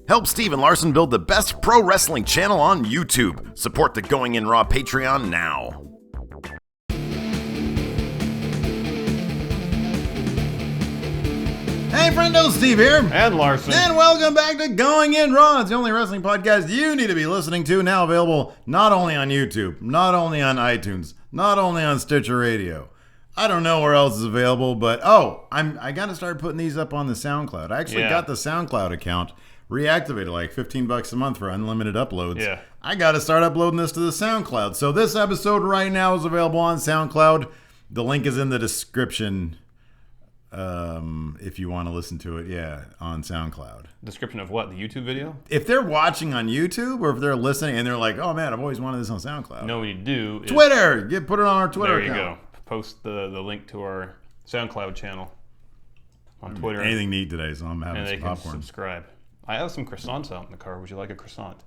Help Steve and Larson build the best pro wrestling channel on YouTube. Support the Going In Raw Patreon now. Hey friendo, Steve here. And Larson. And welcome back to Going In Raw. It's the only wrestling podcast you need to be listening to, now available not only on YouTube, not only on iTunes, not only on Stitcher Radio. I don't know where else is available, but I got to start putting these up on the SoundCloud. I actually got the SoundCloud account reactivated, like $15 a month for unlimited uploads. Yeah. I got to start uploading this to the SoundCloud. So this episode right now is available on SoundCloud. The link is in the description. If you want to listen to it, on SoundCloud. Description of what? The YouTube video? If they're watching on YouTube or if they're listening and they're like, oh man, I've always wanted this on SoundCloud. You know what you do is Twitter! Put it on our Twitter There you account. go. Post the link to our SoundCloud channel on Twitter. Anything to eat today, so I'm having and they some can popcorn. Subscribe. I have some croissants out in the car. Would you like a croissant?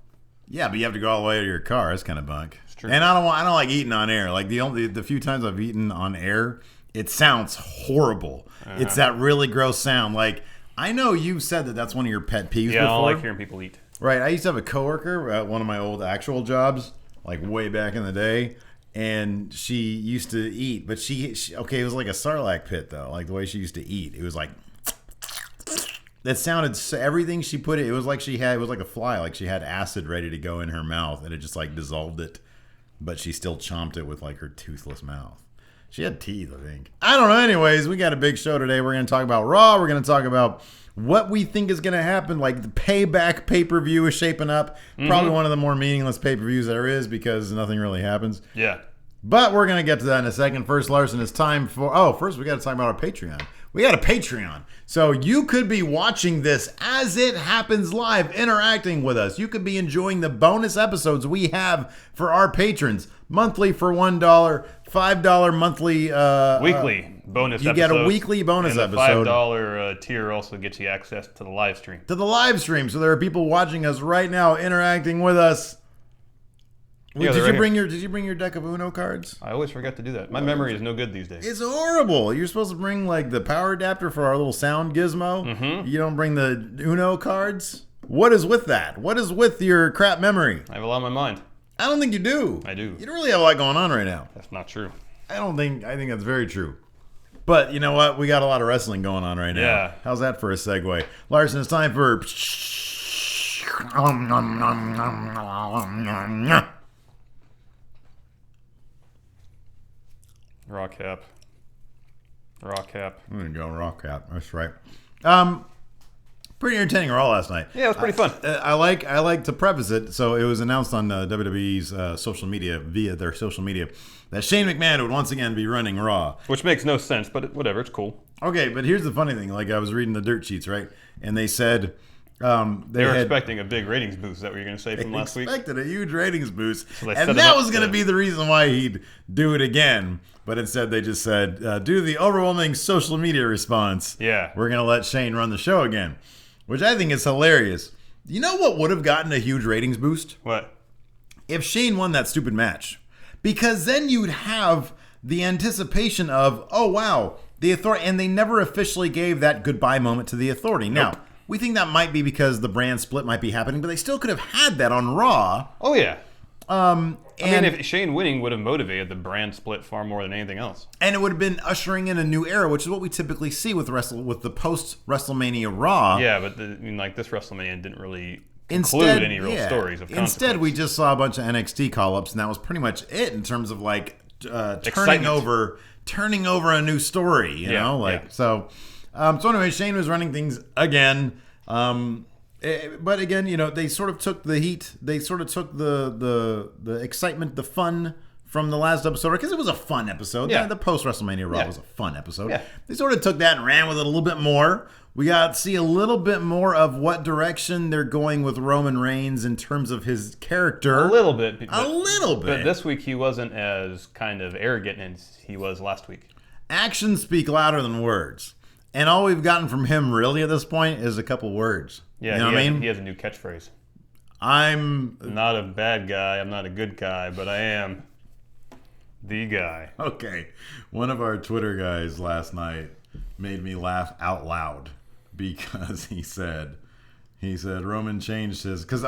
Yeah, but you have to go all the way to your car. That's kind of bunk. It's true. And I don't like eating on air. Like the few times I've eaten on air, it sounds horrible. It's that really gross sound. Like, I know you've said that's one of your pet peeves before. Yeah, I don't like hearing people eat. Right. I used to have a coworker at one of my old actual jobs, like way back in the day, and she used to eat, but she it was like a Sarlacc pit though, like the way she used to eat. It was like that sounded everything she put it was like it was like a fly, like she had acid ready to go in her mouth and it just like dissolved it, but she still chomped it with like her toothless mouth. She had teeth, I think. I don't know. Anyways, we got a big show today. We're going to talk about Raw. We're going to talk about what we think is going to happen. Like the Payback pay-per-view is shaping up. Probably one of the more meaningless pay-per-views there is because nothing really happens. Yeah. But we're going to get to that in a second. First, Larson, it's time for... first we got to talk about our Patreon. We got a Patreon. So you could be watching this as it happens live, interacting with us. You could be enjoying the bonus episodes we have for our patrons. Monthly for $1, $5 monthly... weekly bonus you episodes. You get a weekly bonus and the episode. $5 tier also gets you access to the live stream. So there are people watching us right now, interacting with us. Yeah, Did you bring your deck of Uno cards? I always forget to do that. My memory is no good these days. It's horrible. You're supposed to bring like the power adapter for our little sound gizmo. Mm-hmm. You don't bring the Uno cards? What is with that? What is with your crap memory? I have a lot on my mind. I don't think you do. I do. You don't really have a lot going on right now. That's not true. I think that's very true. But you know what? We got a lot of wrestling going on right now. Yeah. How's that for a segue? Larson, it's time for... Raw cap. There you go, Raw cap. That's right. Pretty entertaining Raw last night. Yeah, it was pretty fun. I like to preface it. So it was announced on WWE's social media, via their social media, that Shane McMahon would once again be running Raw. Which makes no sense, but whatever, it's cool. Okay, but here's the funny thing. Like, I was reading the dirt sheets, right? And they said... they were expecting a big ratings boost. Is that what you're going to say from last week? They expected a huge ratings boost. So and that was going to be the reason why he'd do it again. But instead they just said, due to the overwhelming social media response, we're going to let Shane run the show again. Which I think is hilarious. You know what would have gotten a huge ratings boost? What? If Shane won that stupid match. Because then you'd have the anticipation of, oh wow, the Authority. And they never officially gave that goodbye moment to the Authority. Nope. Now, we think that might be because the brand split might be happening, but they still could have had that on Raw. Oh, yeah. I mean, if Shane winning would have motivated the brand split far more than anything else. And it would have been ushering in a new era, which is what we typically see with the post-WrestleMania Raw. Yeah, but this WrestleMania didn't really include any real stories of consequence. Instead, we just saw a bunch of NXT call-ups, and that was pretty much it in terms of turning over a new story. You know, like so. So anyway, Shane was running things again. But again, they sort of took the heat. They sort of took the excitement, the fun from the last episode, because it was a fun episode. Yeah. The post-WrestleMania Raw was a fun episode. Yeah. They sort of took that and ran with it a little bit more. We got to see a little bit more of what direction they're going with Roman Reigns in terms of his character. A little bit. But this week he wasn't as kind of arrogant as he was last week. Actions speak louder than words. And all we've gotten from him really at this point is a couple words. Yeah, you know what I mean? He has a new catchphrase. I'm not a bad guy. I'm not a good guy, but I am the guy. Okay. One of our Twitter guys last night made me laugh out loud because he said He said Roman changed his because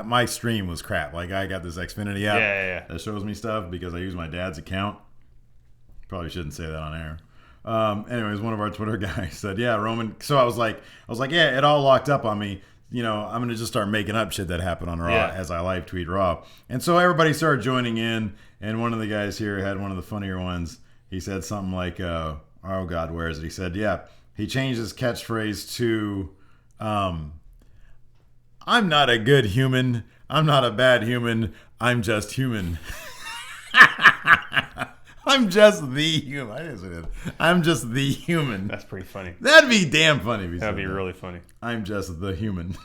my stream was crap. Like I got this Xfinity app that shows me stuff because I use my dad's account. Probably shouldn't say that on air. Anyways, one of our Twitter guys said, "Yeah, Roman." So I was like, "Yeah, it all locked up on me. You know, I'm gonna just start making up shit that happened on Raw as I live tweet Raw." And so everybody started joining in, and one of the guys here had one of the funnier ones. He said something like, "Oh God, where is it?" He said, "Yeah." He changed his catchphrase to, "I'm not a good human. I'm not a bad human. I'm just human." I'm just the human. I didn't say that. I'm just the human. That's pretty funny. That'd be damn funny. That'd be really funny. I'm just the human.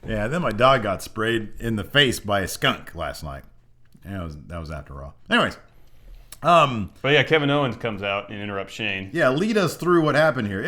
Yeah, then my dog got sprayed in the face by a skunk last night. And that was after Raw. Anyways. But yeah, Kevin Owens comes out and interrupts Shane. Yeah, lead us through what happened here.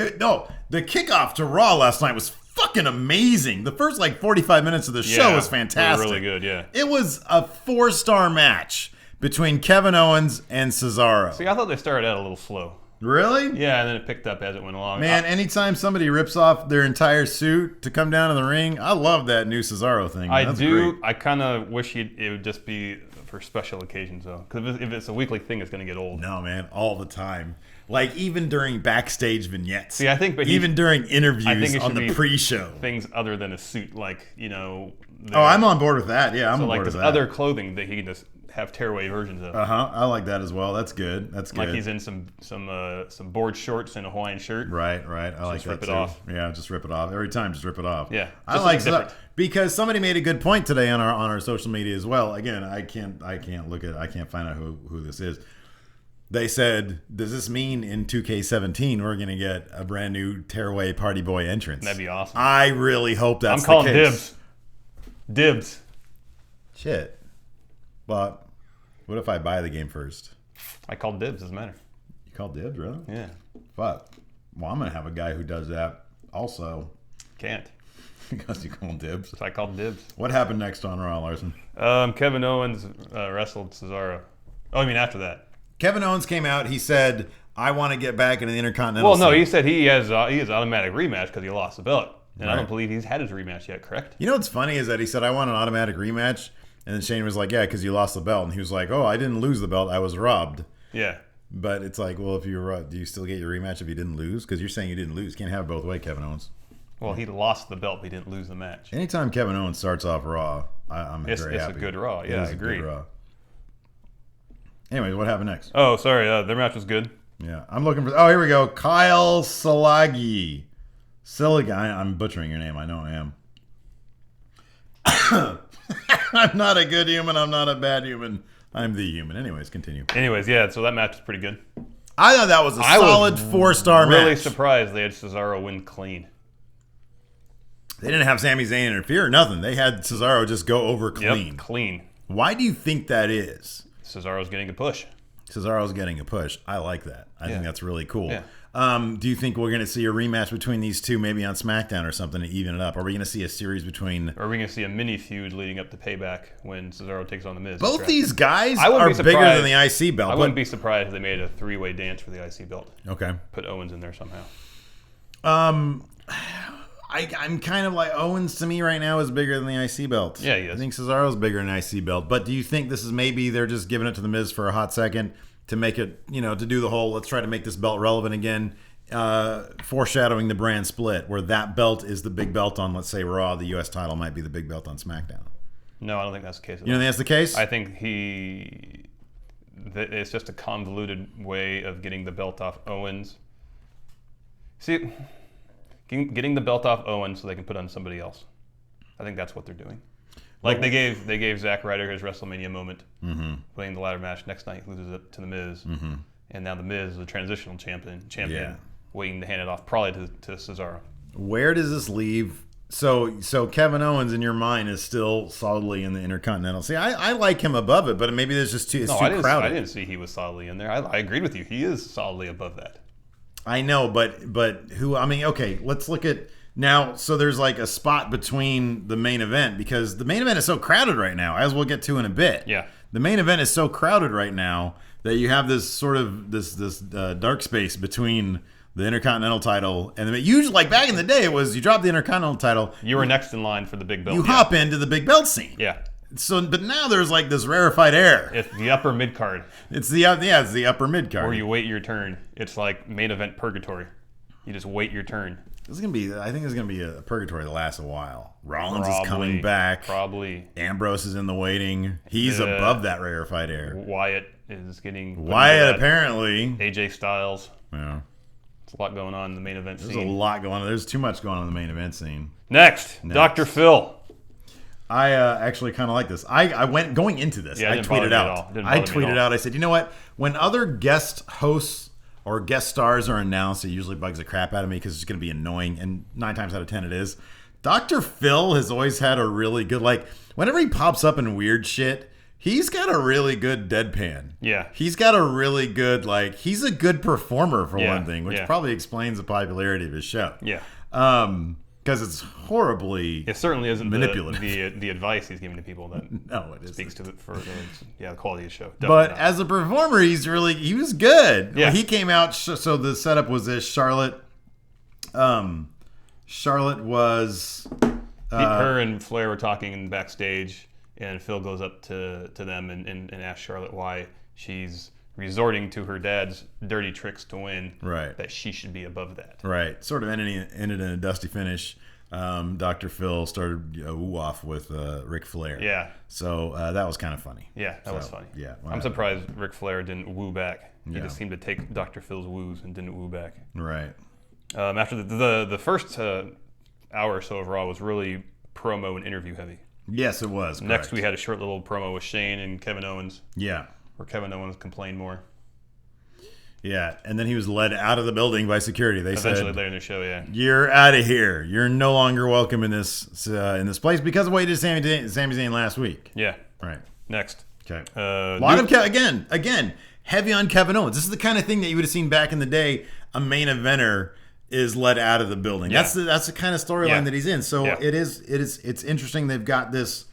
The kickoff to Raw last night was fucking amazing. The first 45 minutes of the show was fantastic. Really good, yeah. It was a 4-star match between Kevin Owens and Cesaro. See, I thought they started out a little slow. Really? Yeah, and then it picked up as it went along. Man, anytime somebody rips off their entire suit to come down to the ring, I love that new Cesaro thing. That's great. I kind of wish it would just be for special occasions, though. Because if it's a weekly thing, it's going to get old. No, man, all the time. Like, even during backstage vignettes. See, I think... even during interviews on the pre-show. Things other than a suit, like, you know... I'm on board with that. Yeah, I'm on board with that. So, like, there's other clothing that he can just have tearaway versions of. I like that as well. That's good. Like he's in some board shorts and a Hawaiian shirt. Right. I like that too. Just rip it off. Yeah, just rip it off every time. Just rip it off. Yeah, I like that because somebody made a good point today on our social media as well. Again, I can't find out who this is. They said, does this mean in 2K17 we're going to get a brand new tearaway party boy entrance? That'd be awesome. I really hope that's the case. I'm calling dibs. Shit. But what if I buy the game first? I called dibs. Doesn't matter. You called dibs, really? Yeah. But I'm going to have a guy who does that also. Can't. Because you called dibs. So I called dibs. What happened next on Raw, Larson? Kevin Owens wrestled Cesaro. Oh, I mean after that. Kevin Owens came out. He said, "I want to get back into the Intercontinental." Well, no, he said he has automatic rematch because he lost the belt, and I don't believe he's had his rematch yet. Correct? You know what's funny is that he said, "I want an automatic rematch," and then Shane was like, "Yeah, because you lost the belt," and he was like, "Oh, I didn't lose the belt. I was robbed." Yeah. But it's like, well, if you were, do you still get your rematch if you didn't lose? Because you're saying you didn't lose. Can't have it both ways, Kevin Owens. Well, he lost the belt, but he didn't lose the match. Anytime Kevin Owens starts off Raw, I'm very happy. It's a good Raw. Yeah, I agree. Good Raw. Anyways, what happened next? Oh, sorry. Their match was good. Yeah, I'm looking for... Oh, here we go. Kyle Salagi. I'm butchering your name. I know I am. I'm not a good human. I'm not a bad human. I'm the human. Anyways, continue. Anyways, yeah, so that match was pretty good. I thought that was a solid 4-star match. Really surprised they had Cesaro win clean. They didn't have Sami Zayn interfere or nothing. They had Cesaro just go over clean. Yep, clean. Why do you think that is? Cesaro's getting a push. Cesaro's getting a push. I like that. I think that's really cool. Yeah. Do you think we're going to see a rematch between these two, maybe on SmackDown or something, to even it up? Are we going to see a series between... Or are we going to see a mini feud leading up to Payback when Cesaro takes on The Miz? Both these guys are bigger than the IC belt. I wouldn't be surprised if they made a 3-way dance for the IC belt. Okay. Put Owens in there somehow. I'm kind of like, Owens to me right now is bigger than the IC belt. Yeah, he is. I think Cesaro's bigger than the IC belt. But do you think this is maybe they're just giving it to The Miz for a hot second to make it, to do the whole, let's try to make this belt relevant again, foreshadowing the brand split, where that belt is the big belt on, let's say, Raw, the U.S. title might be the big belt on SmackDown? No, I don't think that's the case. You don't think that's the case? I think it's just a convoluted way of getting the belt off Owens. See... Getting the belt off Owens so they can put on somebody else. I think that's what they're doing. Like they gave Zack Ryder his WrestleMania moment, winning the ladder match. Next night, he loses it to The Miz, and now The Miz is a transitional champion, waiting to hand it off probably to Cesaro. Where does this leave? So Kevin Owens in your mind is still solidly in the Intercontinental. See, I like him above it, but maybe there's just too crowded. I didn't see he was solidly in there. I agreed with you. He is solidly above that. I know, but who? I mean, okay, let's look at now. So there's like a spot between the main event because the main event is so crowded right now, as we'll get to in a bit. Yeah, the main event is so crowded right now that you have this sort of this dark space between the Intercontinental title, and usually, like back in the day, it was you drop the Intercontinental title, You were next in line for the big belt. you hop into the big belt scene. Yeah. So, but now there's like this rarefied air. It's the upper mid card. It's the upper mid card. Where you wait your turn. It's like main event purgatory. You just wait your turn. I think it's gonna be a purgatory that lasts a while. Rollins is coming back. Probably. Ambrose is in the waiting. He's above that rarefied air. Wyatt is getting. Wyatt apparently. AJ Styles. Yeah. There's a lot going on in the main event scene. There's a lot going on. There's too much going on in the main event scene. Next. Dr. Phil. I actually kind of like this. I went going into this. Yeah, I tweeted out. I said, you know what? When other guest hosts or guest stars are announced, it usually bugs the crap out of me because it's going to be annoying. And 9 times out of 10 it is. Dr. Phil has always had a really good, like, whenever he pops up in weird shit, he's got a really good deadpan. Yeah. He's got a really good, like, he's a good performer for one thing, which probably explains the popularity of his show. Yeah. Because it's horribly It certainly isn't manipulative. the advice he's giving to people that no, it speaks to the quality of the show. Definitely but not. as a performer, he was good. Yeah. Well, he came out. So the setup was this: Charlotte was her and Flair were talking backstage, and Phil goes up to them and asks Charlotte why she's resorting to her dad's dirty tricks to win. Right. That she should be above that. Right. Sort of ended in a dusty finish. Dr. Phil started woo-off with Ric Flair. Yeah. So that was kind of funny. Yeah, that was funny. Yeah. I'm surprised Ric Flair didn't woo back. He Yeah. just seemed to take Dr. Phil's woos and didn't woo back. Right. After the first hour or so of Raw was really promo and interview heavy. Yes, it was. Next, correct. we had a short little promo with Shane and Kevin Owens. Yeah. Where Kevin Owens complained more. Yeah, and then he was led out of the building by security. They Eventually said, later in the show, yeah. "You're out of here. You're no longer welcome in this place because of what you did to Sami Zayn last week." Yeah. Right. Next. Okay. A lot of again, heavy on Kevin Owens. This is the kind of thing that you would have seen back in the day. A main eventer is led out of the building. Yeah. That's the kind of storyline that he's in. So it's interesting. They've got this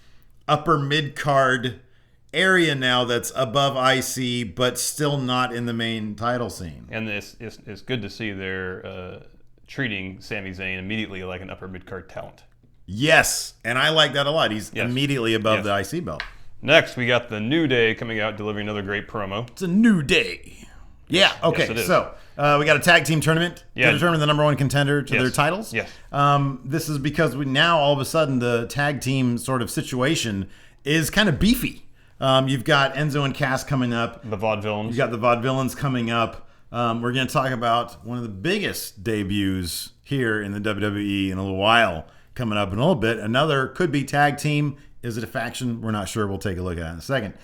upper mid card area now that's above IC, but still not in the main title scene. And it's good to see they're treating Sami Zayn immediately like an upper mid card talent. Yes, and I like that a lot. He's immediately above the IC belt. Next, we got the New Day coming out, delivering another great promo. It's a new day. Yeah. Okay. Yes, it is. So we got a tag team tournament to determine the number one contender to their titles. Yes. This is because we now all of a sudden the tag team sort of situation is kind of beefy. You've got Enzo and Cass coming up. The Vaudevillains. You've got the Vaudevillains coming up. We're going to talk about one of the biggest debuts here in the WWE in a little while coming up in a little bit. Another could be tag team. Is it a faction? We're not sure. We'll take a look at it in a second.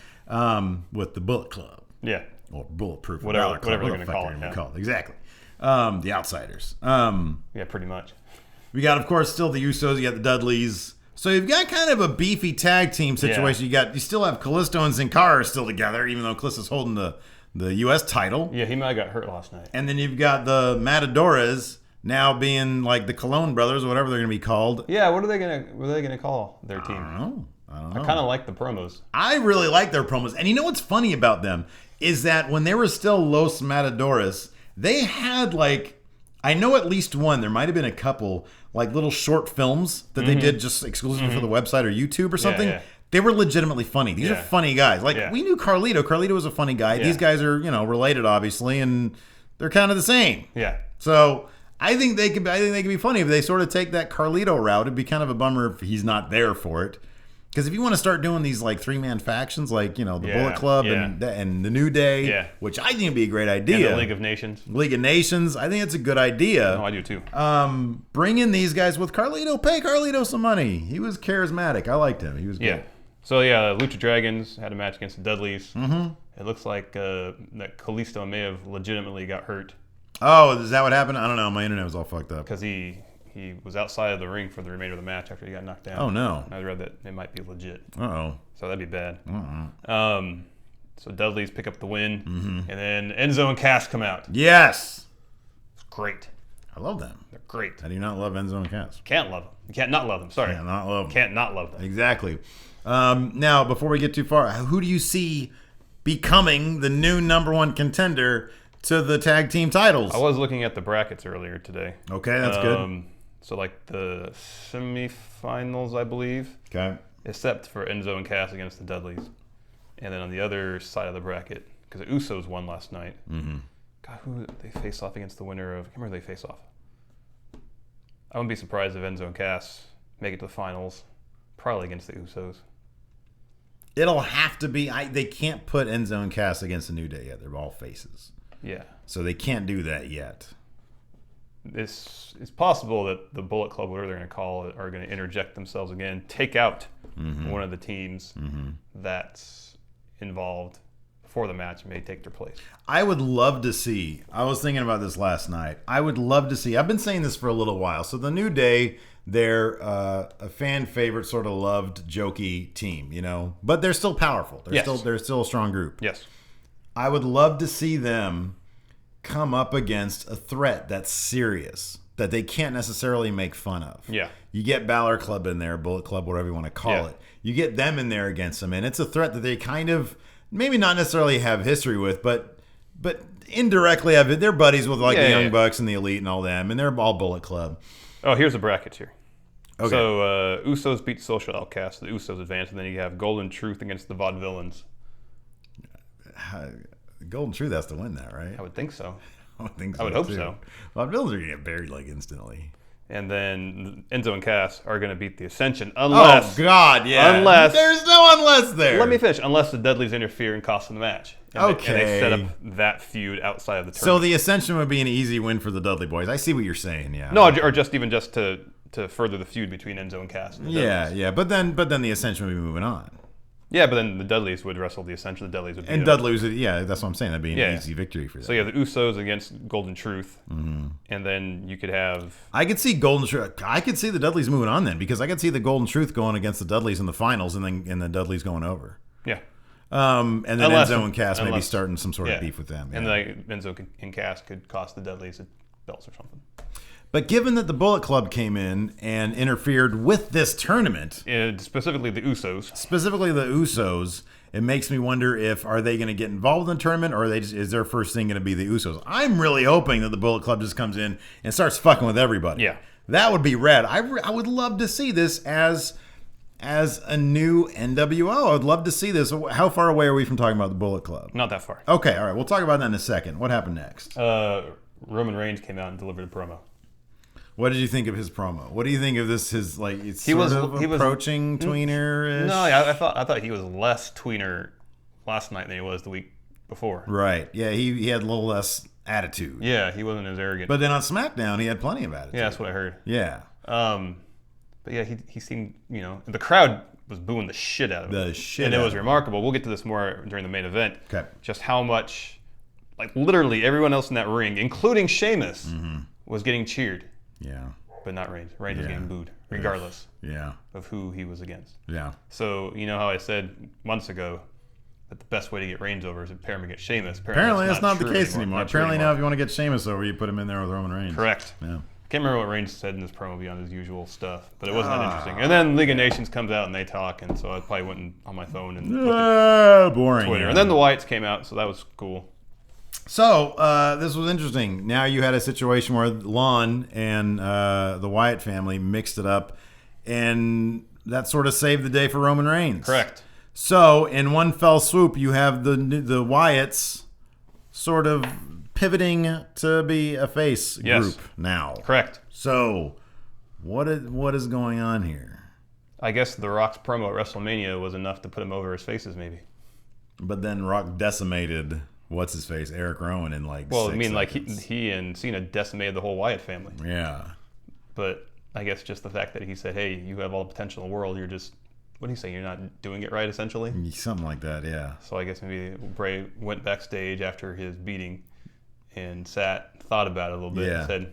With the Bullet Club. Yeah. Or Bulletproof. Whatever they're going to call it. Yeah. Exactly. The Outsiders. Yeah, pretty much. We got, of course, still the Usos. You got the Dudleys. So you've got kind of a beefy tag team situation. Yeah. You still have Kalisto and Sin Cara still together, even though Kalisto's holding the U.S. title. Yeah, he might have got hurt last night. And then you've got the Matadoras now being like the Cologne brothers, or whatever they're going to be called. Yeah, what are they gonna call their team? I don't know. I kind of like the promos. I really like their promos. And you know what's funny about them is that when they were still Los Matadoras, they had like, I know at least one, there might have been a couple, like little short films that they did just exclusively for the website or YouTube or something. Yeah. They were legitimately funny. These are funny guys. Like we knew Carlito. Carlito was a funny guy. Yeah. These guys are, related obviously, and they're kind of the same. Yeah. So I think they could be funny if they sort of take that Carlito route. It'd be kind of a bummer if he's not there for it. Because if you want to start doing these like 3-man factions, like the Bullet Club and the New Day, which I think would be a great idea. And the League of Nations. League of Nations, I think it's a good idea. No, I do too. Bring in these guys with Carlito. Pay Carlito some money. He was charismatic. I liked him. He was good. Yeah. So Lucha Dragons had a match against the Dudleys. Mm-hmm. It looks like that Kalisto may have legitimately got hurt. Oh, is that what happened? I don't know. My internet was all fucked up. Because he was outside of the ring for the remainder of the match after he got knocked down. Oh, no. I read that it might be legit. Uh-oh. So that'd be bad. Uh-uh. So Dudleys pick up the win. Mm-hmm. And then Enzo and Cass come out. Yes. It's great. I love them. They're great. I do not love Enzo and Cass. Can't love them. You can't not love them. Sorry. Can't not love them. Can't not love them. Exactly. Now, before we get too far, who do you see becoming the new number one contender to the tag team titles. I was looking at the brackets earlier today. Okay, that's good. So like the semifinals, I believe. Okay. Except for Enzo and Cass against the Dudleys. And then on the other side of the bracket, because the Usos won last night. Mm-hmm. God, who they face off against the winner of? I can't remember who they face off. I wouldn't be surprised if Enzo and Cass make it to the finals. Probably against the Usos. It'll have to be. They can't put Enzo and Cass against the New Day yet. They're all faces. Yeah. So they can't do that yet. It's possible that the Bullet Club, whatever they're going to call it, are going to interject themselves again, take out one of the teams that's involved before the match may take their place. I would love to see. I was thinking about this last night. I would love to see. I've been saying this for a little while. So the New Day, they're a fan favorite, sort of loved, jokey team, but they're still powerful. They're still a strong group. Yes. I would love to see them come up against a threat that's serious, that they can't necessarily make fun of. Yeah. You get Balor Club in there, Bullet Club, whatever you want to call it. You get them in there against them, and it's a threat that they kind of maybe not necessarily have history with, but indirectly have it. They're buddies with the Young Bucks and the Elite and all them, and they're all Bullet Club. Oh, here's the brackets here. Okay. So Usos beat Social Outcasts, the Usos advance, and then you have Golden Truth against the Vaudevillains. Golden Truth has to win that, right? I would think so. I would think so. I would hope so. Vaudevillains are going to get buried instantly. And then Enzo and Cass are going to beat the Ascension unless... Oh, God, yeah. Unless... There's no unless there. Let me finish. Unless the Dudleys interfere and cost them the match. And they set up that feud outside of the tournament. So the Ascension would be an easy win for the Dudley Boys. I see what you're saying, yeah. No, or just to further the feud between Enzo and Cass. And the Dudleys. Yeah. But then the Ascension would be moving on. Yeah, but then the Dudleys would wrestle the Ascension. The Dudleys would beat them. Dudleys would, that's what I'm saying. That'd be an easy victory for them. So you have the Usos against Golden Truth, and then you could have... I could see Golden Truth. I could see the Dudleys moving on then, because I could see the Golden Truth going against the Dudleys in the finals, and the Dudleys going over. Yeah. And then Enzo and Cass maybe starting some sort of beef with them. Yeah. And Enzo and Cass could cost the Dudleys belts or something. But given that the Bullet Club came in and interfered with this tournament, specifically the Usos, it makes me wonder are they going to get involved in the tournament, or is their first thing going to be the Usos? I'm really hoping that the Bullet Club just comes in and starts fucking with everybody. Yeah, that would be rad. I would love to see this as a new NWO. I would love to see this. How far away are we from talking about the Bullet Club? Not that far. Okay, all right. We'll talk about that in a second. What happened next? Roman Reigns came out and delivered a promo. What did you think of his promo? What do you think of this? He was approaching tweener-ish? No, I thought he was less tweener last night than he was the week before. Right. Yeah, he had a little less attitude. Yeah, he wasn't as arrogant. But then on SmackDown, he had plenty of attitude. Yeah, that's what I heard. Yeah. But yeah, he seemed, the crowd was booing the shit out of him. And it was remarkable. We'll get to this more during the main event. Okay. Just how much, literally everyone else in that ring, including Sheamus, was getting cheered. Yeah. But not Reigns. Reigns was getting booed, regardless of who he was against. Yeah. So, you know how I said months ago that the best way to get Reigns over is to pair him against Sheamus. Apparently that's not the case anymore. Apparently now if you want to get Sheamus over, you put him in there with Roman Reigns. Correct. Yeah. I can't remember what Reigns said in this promo beyond his usual stuff, but it wasn't that interesting. And then League of Nations comes out and they talk, and so I probably went on my phone and looked at boring. Twitter. Yeah. And then the Wyatts came out, so that was cool. So, this was interesting. Now you had a situation where Lon and the Wyatt family mixed it up, and that sort of saved the day for Roman Reigns. Correct. So, in one fell swoop, you have the Wyatts sort of pivoting to be a face group now. Correct. So, what is going on here? I guess The Rock's promo at WrestleMania was enough to put him over his faces, maybe. But then Rock decimated... What's his face? Eric Rowan in 6 seconds. He and Cena decimated the whole Wyatt family. Yeah. But I guess just the fact that he said, hey, you have all the potential in the world, you're just, what do you say, you're not doing it right, essentially? Something like that, yeah. So I guess maybe Bray went backstage after his beating and thought about it a little bit and said,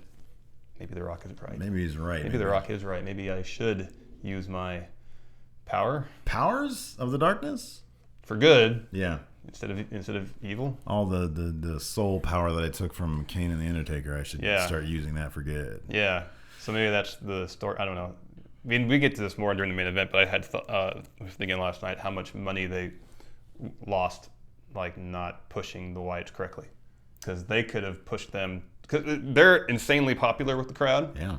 maybe The Rock is right. Maybe he's right. Maybe The Rock is right. Maybe I should use my power. Powers of the darkness? For good. Yeah. Instead of evil? All the soul power that I took from Kane and The Undertaker, I should start using that for good. Yeah. So maybe that's the story. I don't know. I mean, we get to this more during the main event, but I was thinking last night how much money they lost, not pushing the Wyatts correctly. because they could have pushed them. Because they're insanely popular with the crowd. Yeah.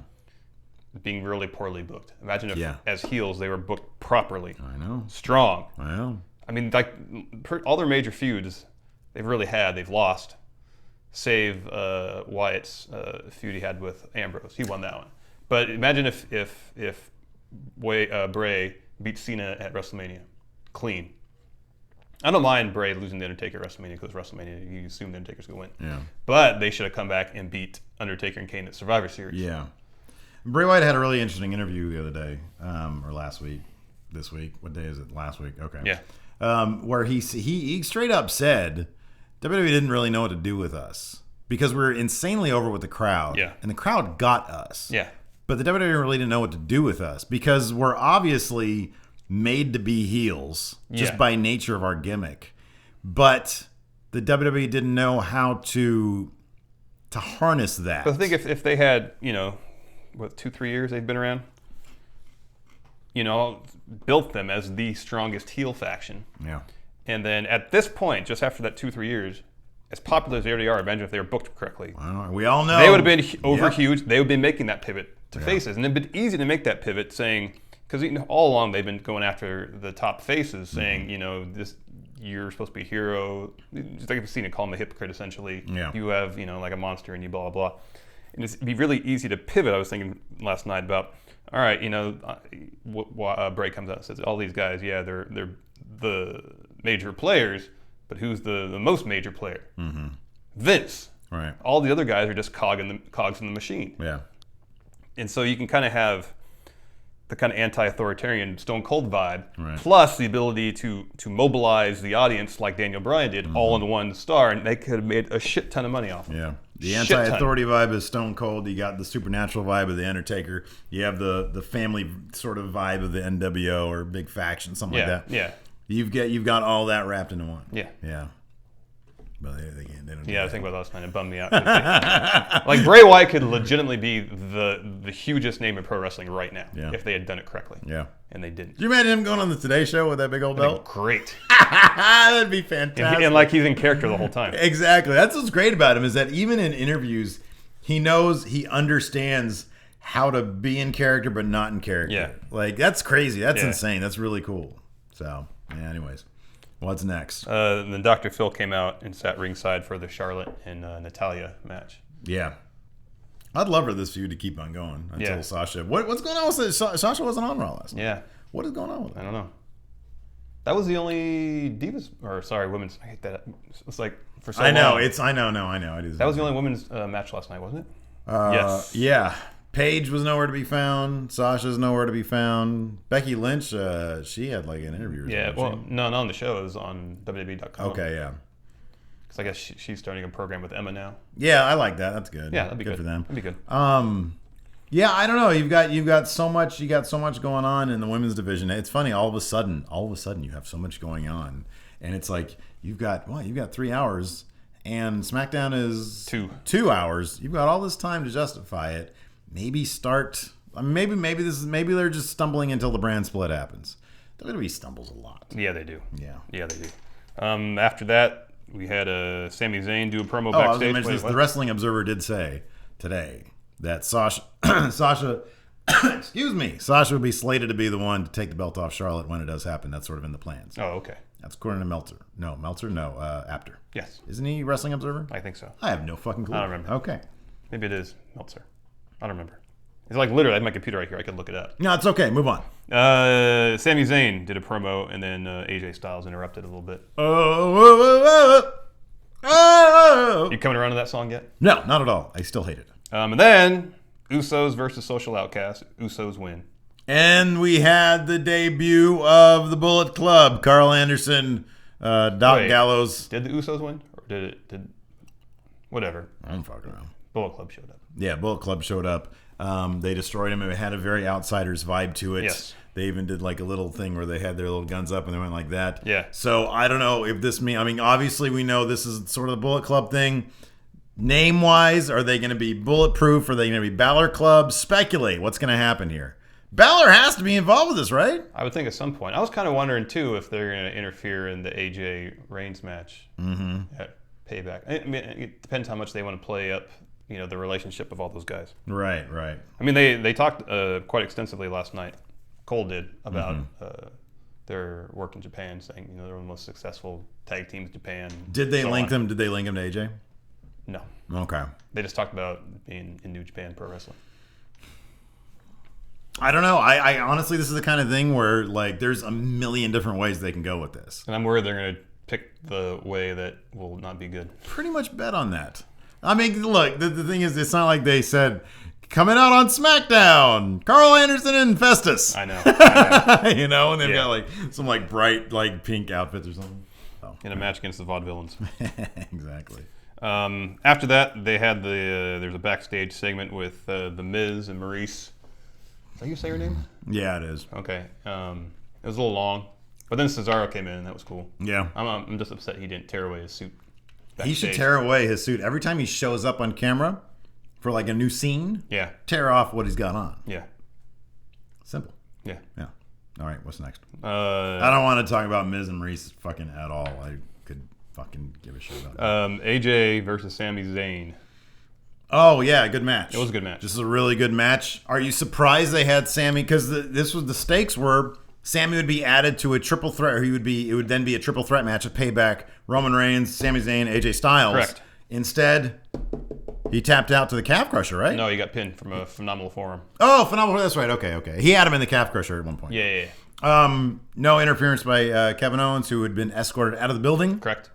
Being really poorly booked. Imagine if, Yeah. as heels, they were booked properly. I know. Strong. I know. I mean, like all their major feuds, they've lost. Save Wyatt's feud he had with Ambrose. He won that one. But imagine if Bray beat Cena at WrestleMania, clean. I don't mind Bray losing to Undertaker at WrestleMania because WrestleMania, you assume the Undertaker's going to win. Yeah. But they should have come back and beat Undertaker and Kane at Survivor Series. Yeah. Bray Wyatt had a really interesting interview the other day, or last week, this week. What day is it? Last week. Okay. Yeah. Where he straight up said WWE didn't really know what to do with us because we're insanely over with the crowd. Yeah. And the crowd got us. Yeah. But the WWE really didn't know what to do with us because we're obviously made to be heels just by nature of our gimmick. But the WWE didn't know how to harness that. But I think if they had, 2-3 years they've been around, built them as the strongest heel faction. Yeah. And then at this point, just after that 2-3 years, as popular as they already are, imagine if they were booked correctly. We all know. They would have been over huge. They would have been making that pivot to faces. And it'd been easy to make that pivot saying, because all along they've been going after the top faces, saying, this you're supposed to be a hero. Just like I've seen it, call him a hypocrite, essentially. Yeah. You have, like a monster and you blah, blah, blah. And it'd be really easy to pivot. I was thinking last night about, all right, Bray comes out and says, all these guys, they're the major players, but who's the most major player? Mm-hmm. Vince. Right. All All the other guys are just cogs in the machine. Yeah. And so you can kind of have the kind of anti-authoritarian Stone Cold vibe, right. plus the ability to mobilize the audience like Daniel Bryan did, all in one star, and they could have made a shit ton of money off of it. Yeah. The anti-authority vibe is Stone Cold. You got the supernatural vibe of the Undertaker. You have the family sort of vibe of the NWO or big faction, something like that. Yeah. You've got all that wrapped into one. Yeah. Yeah. But they can't. They don't. Yeah, I was thinking about last night. It bummed me out. Like Bray Wyatt could legitimately be the hugest name in pro wrestling right now if they had done it correctly. Yeah. And they didn't. Do you imagine him going on the Today Show with that big old belt? Great. That'd be fantastic. And like he's in character the whole time. Exactly. That's what's great about him is that even in interviews, he understands how to be in character but not in character. Yeah. Like that's crazy. That's insane. That's really cool. So yeah. Anyways. What's next? Then Dr. Phil came out and sat ringside for the Charlotte and Natalya match. Yeah. I'd love for this feud to keep on going until Sasha. What's going on with it? Sasha wasn't on Raw last night. Yeah. What is going on with it? I don't know. That was the only women's. I hate that. It's like for so long. I know. I do. That was the only women's match last night, wasn't it? Yes. Yeah. Paige was nowhere to be found. Sasha's nowhere to be found. Becky Lynch, she had like an interview. Yeah, no, not on the show. It was on WWE.com. Okay, yeah. Because I guess she's starting a program with Emma now. Yeah, I like that. That's good. Yeah, that'd be good for them. That'd be good. Yeah, I don't know. You've got so much. You got so much going on in the women's division. It's funny. All of a sudden, you have so much going on, and it's like you've got 3 hours, and SmackDown is 2 hours. You've got all this time to justify it. Maybe start. Maybe they're just stumbling until the brand split happens. WWE stumbles a lot. Yeah, they do. Yeah, they do. After that, we had Sami Zayn do a promo backstage. I was going to mention this. The Wrestling Observer did say today that Sasha, Sasha would be slated to be the one to take the belt off Charlotte when it does happen. That's sort of in the plans. Oh, okay. That's according to Meltzer. No, Apter. Yes. Isn't he Wrestling Observer? I think so. I have no fucking clue. I don't remember. Okay. Maybe it is Meltzer. I don't remember. It's like literally, I have my computer right here. I could look it up. No, it's okay. Move on. Sami Zayn did a promo, and then AJ Styles interrupted a little bit. You coming around to that song yet? No, not at all. I still hate it. And then Usos versus Social Outcasts. Usos win. And we had the debut of the Bullet Club. Carl Anderson, Gallows. Did the Usos win? Or did whatever. I don't fucking know. Bullet Club showed up. Yeah, Bullet Club showed up. They destroyed him. It had a very Outsiders vibe to it. Yes. They even did like a little thing where they had their little guns up and they went like that. Yeah. So I don't know if this means. I mean, obviously we know this is sort of the Bullet Club thing. Name-wise, are they going to be Bulletproof? Are they going to be Balor Club? Speculate. What's going to happen here? Balor has to be involved with this, right? I would think at some point. I was kind of wondering too if they're going to interfere in the AJ Reigns match. Mm-hmm. Payback. I mean, it depends how much they want to play up, the relationship of all those guys. Right. I mean, they talked quite extensively last night. Cole did about their work in Japan, saying they're one of the most successful tag teams in Japan. Did they link them? Did they link him to AJ? No. Okay. They just talked about being in New Japan Pro Wrestling. I don't know. I honestly, this is the kind of thing where there's a million different ways they can go with this. And I'm worried they're going to pick the way that will not be good. Pretty much bet on that. I mean, look, the thing is, it's not like they said, coming out on SmackDown, Carl Anderson and Festus. I know. And they've got some bright pink outfits or something. Oh, in a match against the Vaudevillains. Exactly. After that, they had there's a backstage segment with The Miz and Maurice. Is that how you say her name? Yeah, it is. Okay. It was a little long, but then Cesaro came in, and that was cool. Yeah. I'm just upset he didn't tear away his suit. Backstage. He should tear away his suit every time he shows up on camera for a new scene. Yeah. Tear off what he's got on. Yeah. Simple. Yeah. Yeah. All right. What's next? I don't want to talk about Miz and Maurice fucking at all. I could fucking give a shit about that. AJ versus Sami Zayn. Oh yeah, good match. It was a good match. This is a really good match. Are you surprised they had Sami? Because the stakes were Sami would be added to a triple threat, or it would then be a triple threat match at Payback. Roman Reigns, Sami Zayn, AJ Styles. Correct. Instead, he tapped out to the Calf Crusher, right? No, he got pinned from a phenomenal forearm. Oh, phenomenal! That's right. Okay. He had him in the Calf Crusher at one point. Yeah. No interference by Kevin Owens, who had been escorted out of the building. Correct.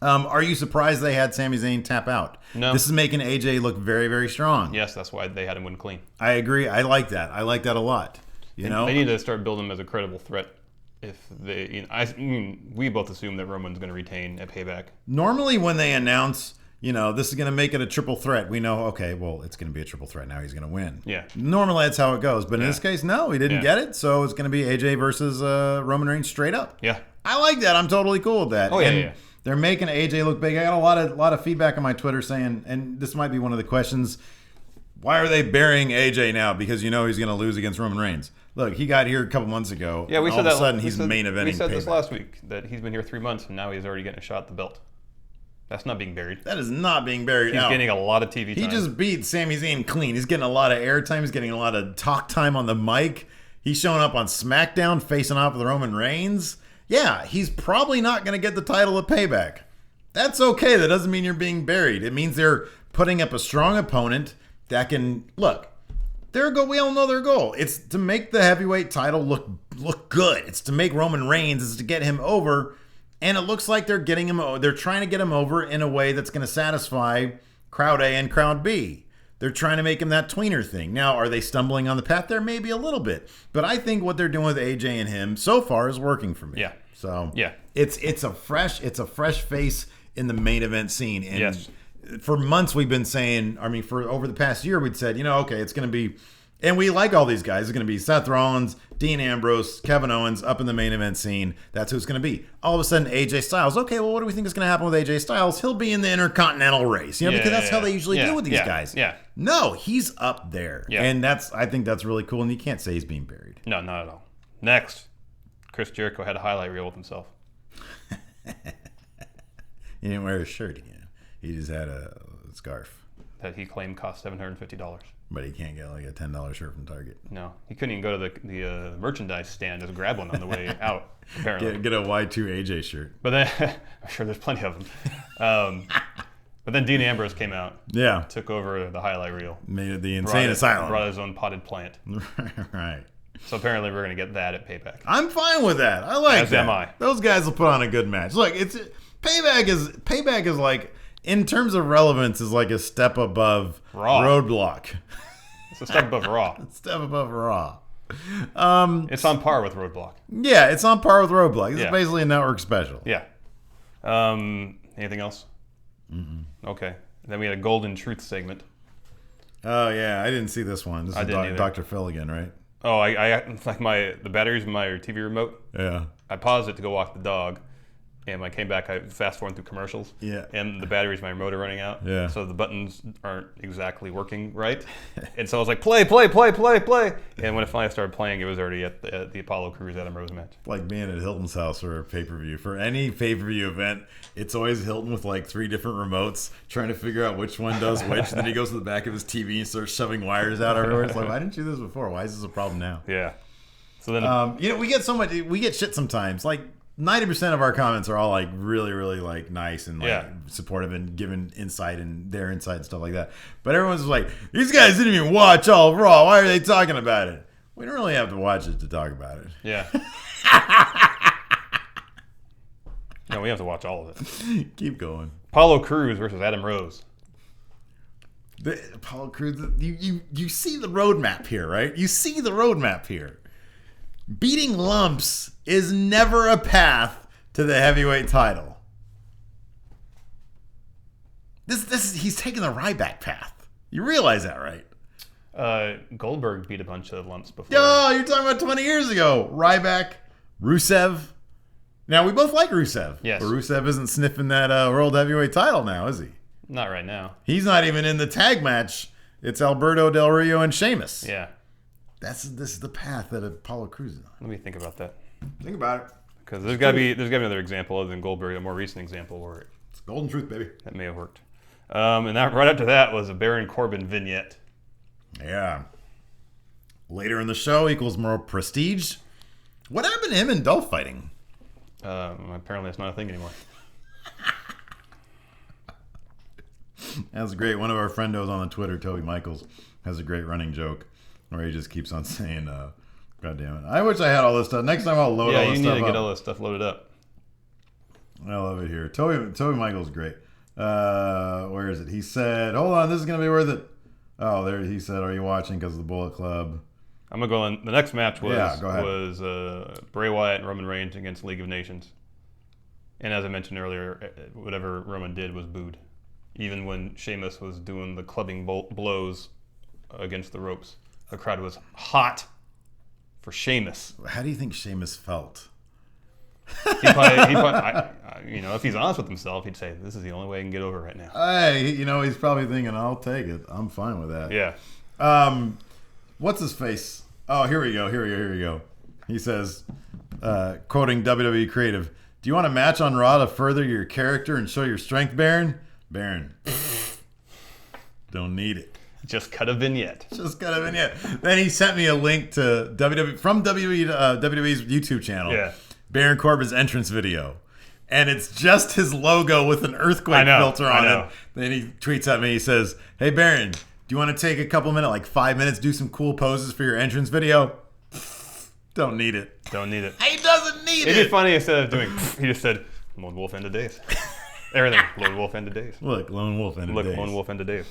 Are you surprised they had Sami Zayn tap out? No. This is making AJ look very, very strong. Yes, that's why they had him win clean. I agree. I like that. I like that a lot. They need to start building him as a credible threat. If they, we both assume that Roman's going to retain at Payback. Normally, when they announce, this is going to make it a triple threat, we know, okay, well, it's going to be a triple threat. Now he's going to win. Yeah. Normally, that's how it goes. But in this case, no, he didn't get it. So it's going to be AJ versus Roman Reigns straight up. Yeah. I like that. I'm totally cool with that. Oh, yeah. They're making AJ look big. I got a lot of feedback on my Twitter saying, and this might be one of the questions, why are they burying AJ now? Because he's going to lose against Roman Reigns. Look, he got here a couple months ago. Yeah, we said all that. All of a sudden, he's main eventing. We said this Payback. last week, that he's been here 3 months, and now he's already getting a shot at the belt. That's not being buried. That is not being buried. He's getting a lot of TV time. He just beat Sami Zayn clean. He's getting a lot of airtime. He's getting a lot of talk time on the mic. He's showing up on SmackDown facing off with Roman Reigns. Yeah, he's probably not going to get the title at Payback. That's okay. That doesn't mean you're being buried. It means they're putting up a strong opponent that can look. Their goal, we all know their goal. It's to make the heavyweight title look good. It's to make Roman Reigns. It's to get him over. And it looks like they're getting him. They're trying to get him over in a way that's going to satisfy crowd A and crowd B. They're trying to make him that tweener thing. Now, are they stumbling on the path there? Maybe a little bit. But I think what they're doing with AJ and him so far is working for me. Yeah. So yeah, it's a fresh face in the main event scene. And yes. For months we've been saying, for over the past year, we'd said, okay, it's going to be, and we like all these guys. It's going to be Seth Rollins, Dean Ambrose, Kevin Owens up in the main event scene. That's who it's going to be. All of a sudden, AJ Styles. Okay, well, what do we think is going to happen with AJ Styles? He'll be in the Intercontinental race, because that's how they usually do with these guys. Yeah. No, he's up there. Yeah. And I think that's really cool, and you can't say he's being buried. No, not at all. Next, Chris Jericho had a highlight reel with himself. He didn't wear a shirt again. He just had a scarf. That he claimed cost $750. But he can't get a $10 shirt from Target. No, he couldn't even go to the merchandise stand to grab one on the way out, apparently. Get a Y2 AJ shirt. But then, I'm sure there's plenty of them. But then Dean Ambrose came out. Yeah. Took over the highlight reel. Made it the insane asylum. Brought his own potted plant. Right. So apparently we're going to get that at Payback. I'm fine with that. I like that. As am I. Those guys will put on a good match. Look, Payback is like, in terms of relevance, is like a step above Raw. Roadblock. It's a step above Raw. Step above Raw. It's on par with Roadblock. Yeah, it's on par with Roadblock. It's Yeah. basically a network special. Yeah. Anything else? Mm-mm. Okay. Then we had a Golden Truth segment. Oh yeah, I didn't see this one. This I is didn't either. Dr. Phil again, right? Oh, I like the batteries in my TV remote. Yeah. I paused it to go walk the dog, And when I came back, I fast forward through commercials. Yeah. And the batteries, my remote are running out. Yeah. So the buttons aren't exactly working right. And so I was like, play, play, play, play, play. And when it finally started playing, it was already at the Apollo Crews Adam Rose match. Like being at Hilton's house for a pay-per-view. For any pay-per-view event, it's always Hilton with like 3 different remotes trying to figure out which one does which. And then he goes to the back of his TV and starts shoving wires out everywhere. It's like, why didn't you do this before? Why is this a problem now? Yeah. So then, we get so much. We get shit sometimes. Like 90% of our comments are all like really, really like nice and like supportive and giving insight and their insight and stuff like that. But everyone's like, these guys didn't even watch all of Raw. Why are they talking about it? We don't really have to watch it to talk about it. Yeah. No, we have to watch all of it. Keep going. Apollo Crews versus Adam Rose. The Apollo Crews. You see the roadmap here, right? You see the roadmap here. Beating lumps is never a path to the heavyweight title. He's taking the Ryback path. You realize that, right? Goldberg beat a bunch of lumps before. Oh, you're talking about 20 years ago. Ryback, Rusev. Now, we both like Rusev. Yes. But Rusev isn't sniffing that world heavyweight title now, is he? Not right now. He's not even in the tag match. It's Alberto Del Rio and Sheamus. Yeah. This is the path that Apollo Crews is on. Let me think about that. Think about it. Because there's got to be another example other than Goldberg, a more recent example where It's golden truth, baby. that may have worked. And that right after that was a Baron Corbin vignette. Yeah. Later in the show equals more prestige. What happened to him and Dolph fighting? Apparently, it's not a thing anymore. That's great. One of our friendos on the Twitter, Toby Michaels, has a great running joke where he just keeps on saying, God damn it. I wish I had all this stuff. Next time I'll load all this stuff up. Yeah, you need to get all this stuff loaded up. I love it here. Toby Michaels is great. Where is it? He said, hold on, this is going to be worth it. Oh, there he said, are you watching because of the Bullet Club? I'm going to go on. The next match was, go ahead. Bray Wyatt and Roman Reigns against League of Nations. And as I mentioned earlier, whatever Roman did was booed. Even when Sheamus was doing the clubbing blows against the ropes, the crowd was hot for Sheamus. How do you think Sheamus felt? He probably, if he's honest with himself, he'd say, this is the only way I can get over right now. Hey, he's probably thinking, I'll take it. I'm fine with that. Yeah. What's his face? Oh, here we go. He says, quoting WWE Creative, do you want a match on Raw to further your character and show your strength, Baron? Baron. Don't need it. Just cut a vignette. Then he sent me a link to WWE's YouTube channel. Yeah. Baron Corbin's entrance video. And it's just his logo with an earthquake filter on it. Then he tweets at me. He says, hey, Baron, do you want to take a couple minutes, like 5 minutes, do some cool poses for your entrance video? Don't need it. He doesn't need it. It'd be funny instead of doing, he just said, Lone Wolf ended days. Everything. Lone Wolf ended days. Look, Lone Wolf ended days.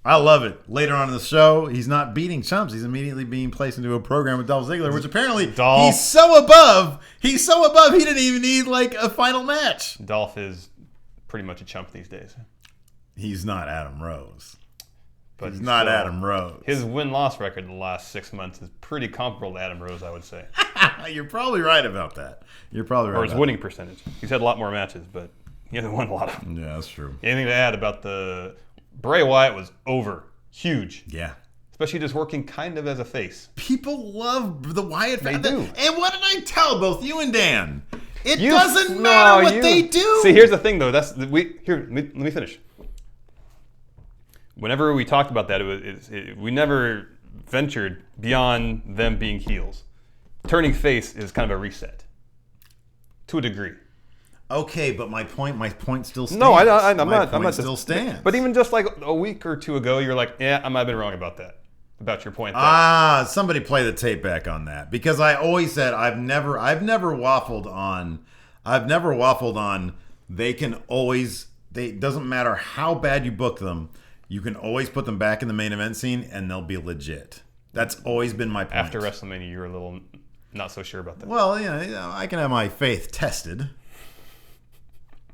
I love it. Later on in the show, he's not beating chumps. He's immediately being placed into a program with Dolph Ziggler, which apparently he's so above. He didn't even need like a final match. Dolph is pretty much a chump these days. He's not Adam Rose. But he's not Adam Rose. His win-loss record the last 6 months is pretty comparable to Adam Rose, I would say. You're probably right about that. Or his winning percentage. He's had a lot more matches, but he hasn't won a lot of them. Yeah, that's true. Anything to add about the Bray Wyatt was over. Huge. Yeah. Especially just working kind of as a face. People love the Wyatt family. They do. And what did I tell both you and Dan? It doesn't matter what they do. See, here's the thing, though. Let me finish. Whenever we talked about that, we never ventured beyond them being heels. Turning face is kind of a reset, to a degree. Okay, but my point still stands. No, I'm not. Still stands. But even just like a week or two ago, you're like, yeah, I might have been wrong about that. About your point. Somebody play the tape back on that, because I always said I've never waffled on. They can always. It doesn't matter how bad you book them. You can always put them back in the main event scene, and they'll be legit. That's always been my point. After WrestleMania, you're a little not so sure about that. Well, I can have my faith tested.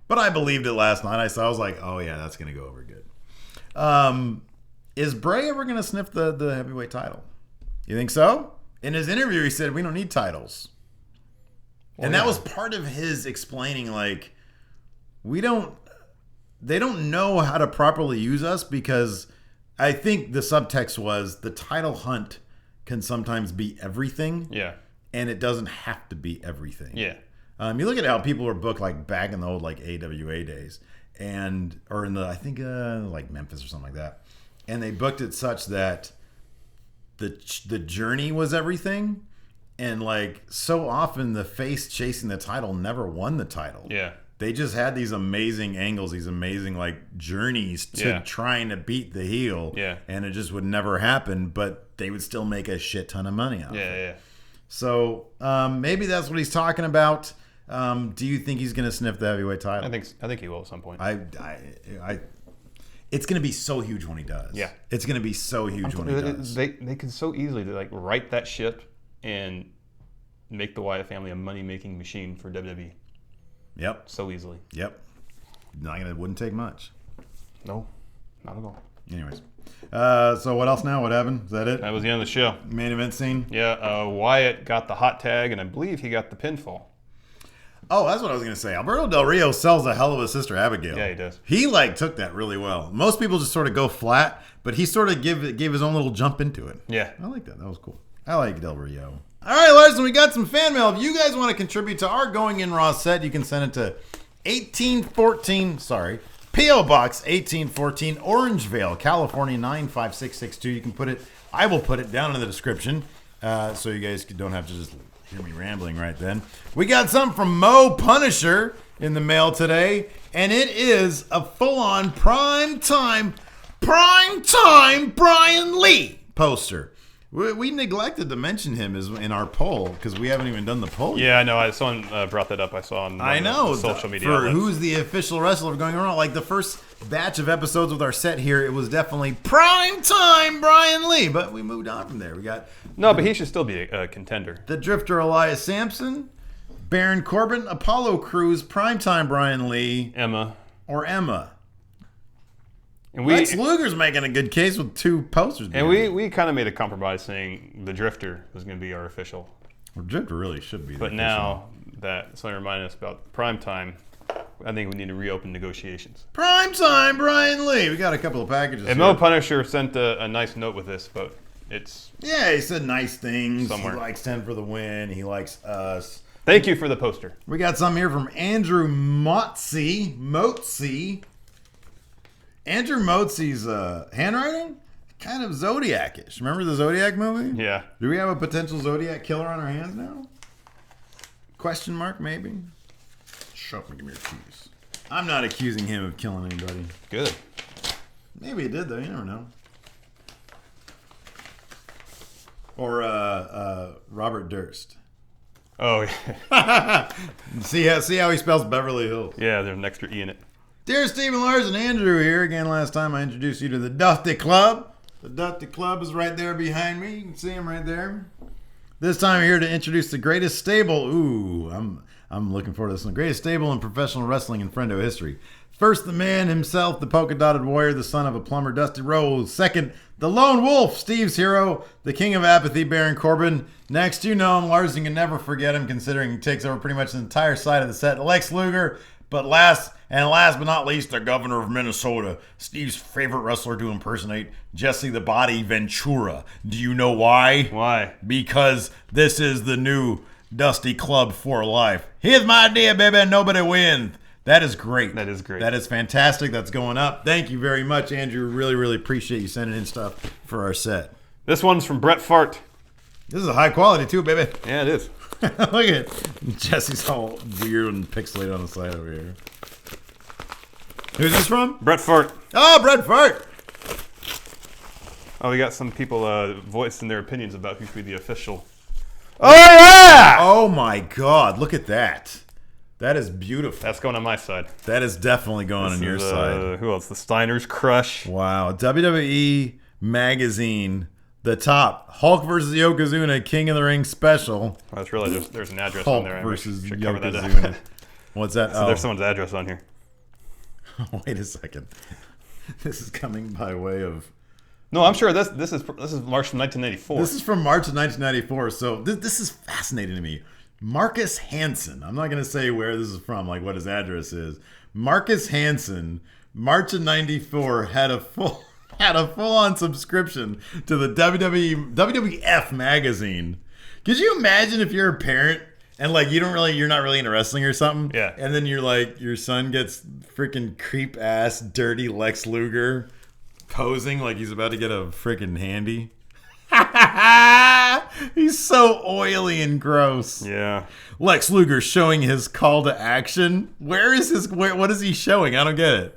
But I believed it last night. I was like, oh, yeah, that's going to go over good. Is Bray ever going to sniff the heavyweight title? You think so? In his interview, he said, we don't need titles. And that was part of his explaining, like, they don't know how to properly use us, because I think the subtext was the title hunt can sometimes be everything. Yeah. And it doesn't have to be everything. Yeah. You look at how people were booked, like back in the old like AWA days, or in the I think like Memphis or something like that, and they booked it such that the journey was everything, and like so often the face chasing the title never won the title. Yeah. They just had these amazing angles, these amazing like journeys to trying to beat the heel. Yeah. And it just would never happen, but they would still make a shit ton of money out of it. Yeah. So maybe that's what he's talking about. Do you think he's going to sniff the heavyweight title? I think he will at some point. It's going to be so huge when he does. Yeah. It's going to be so huge when he does. They could so easily like right that ship and make the Wyatt family a money-making machine for WWE. Yep. So easily. Yep. It wouldn't take much. No, not at all. Anyways. So what else now? What happened? Is that it? That was the end of the show. Main event scene? Yeah, Wyatt got the hot tag, and I believe he got the pinfall. Oh, that's what I was going to say. Alberto Del Rio sells a hell of a Sister Abigail. Yeah, he does. He took that really well. Most people just sort of go flat, but he sort of gave his own little jump into it. Yeah. I like that. That was cool. I like Del Rio. All right, Larson, we got some fan mail. If you guys want to contribute to our Going In Raw set, you can send it to P.O. Box 1814, Orangevale, California 95662. You can I will put it down in the description, so you guys don't have to just hear me rambling right then. We got some from Mo Punisher in the mail today, and it is a full-on prime time Brian Lee poster. We neglected to mention him in our poll because we haven't even done the poll yet. Yeah, I know. Someone brought that up. I saw on the social media outlets. Who's the official wrestler going on. Like the first batch of episodes with our set here, it was definitely prime time Brian Lee, but we moved on from there. We got but he should still be a contender. The Drifter Elias Sampson, Baron Corbin, Apollo Crews, primetime Brian Lee, Emma. And Lex Luger's making a good case with two posters. And we kind of made a compromise saying the Drifter was going to be our official. Well, Drifter really should be. But now that somebody reminded us about primetime, I think we need to reopen negotiations. Primetime Brian Lee. We got a couple of packages. And Mo Punisher sent a nice note with this, but it's... Yeah, he said nice things. Somewhere. He likes 10 for the win. He likes us. Thank you for the poster. We got some here from Andrew Motzi. Andrew Motzi's handwriting? Kind of Zodiac-ish. Remember the Zodiac movie? Yeah. Do we have a potential Zodiac killer on our hands now? Question mark, maybe? Shut up and give me your keys. I'm not accusing him of killing anybody. Good. Maybe he did, though. You never know. Or Robert Durst. Oh, yeah. See how he spells Beverly Hills. Yeah, there's an extra E in it. Dear Stephen, Lars, and Andrew here. Again, last time I introduced you to the Dusty Club. The Dusty Club is right there behind me. You can see him right there. This time I'm here to introduce the greatest stable. Ooh, I'm looking forward to this one. Greatest stable in professional wrestling in friendo history. First, the man himself, the polka-dotted warrior, the son of a plumber, Dusty Rhodes. Second, the lone wolf, Steve's hero, the king of apathy, Baron Corbin. Next, you know him, Lars, you can never forget him considering he takes over pretty much the entire side of the set. Lex Luger, but last but not least, the governor of Minnesota, Steve's favorite wrestler to impersonate, Jesse the Body Ventura. Do you know why? Why? Because this is the new Dusty Club for life. Here's my idea, baby, nobody wins. That is great. That is great. That is fantastic. That's going up. Thank you very much, Andrew. Really, really appreciate you sending in stuff for our set. This one's from Brett Fart. This is a high quality too, baby. Yeah, it is. Look at it. Jesse's all weird and pixelated on the side over here. Who's this from? Brett Fart. Oh, Brett Fart. Oh, we got some people voicing their opinions about who should be the official. Oh, yeah! Oh, my God. Look at that. That is beautiful. That's going on my side. That is definitely going on your side. Who else? The Steiner's Crush. Wow. WWE Magazine, the top. Hulk versus Yokozuna, King of the Ring special. I just realized there's an address Hulk on there. versus should cover that Yokozuna. up. What's that? So there's someone's address on here. Wait a second. This is coming by way of... No, I'm sure this is March from 1994. This is from March of 1994. So this is fascinating to me. Marcus Hansen. I'm not going to say where this is from, like what his address is. Marcus Hansen, March of '94, had a full-on subscription to the WWF magazine. Could you imagine if you're a parent and like you're not really into wrestling or something? Yeah. And then you're like, your son gets freaking creep ass dirty Lex Luger posing like he's about to get a freaking handy. He's so oily and gross. Yeah. Lex Luger showing his call to action. What is he showing? I don't get it.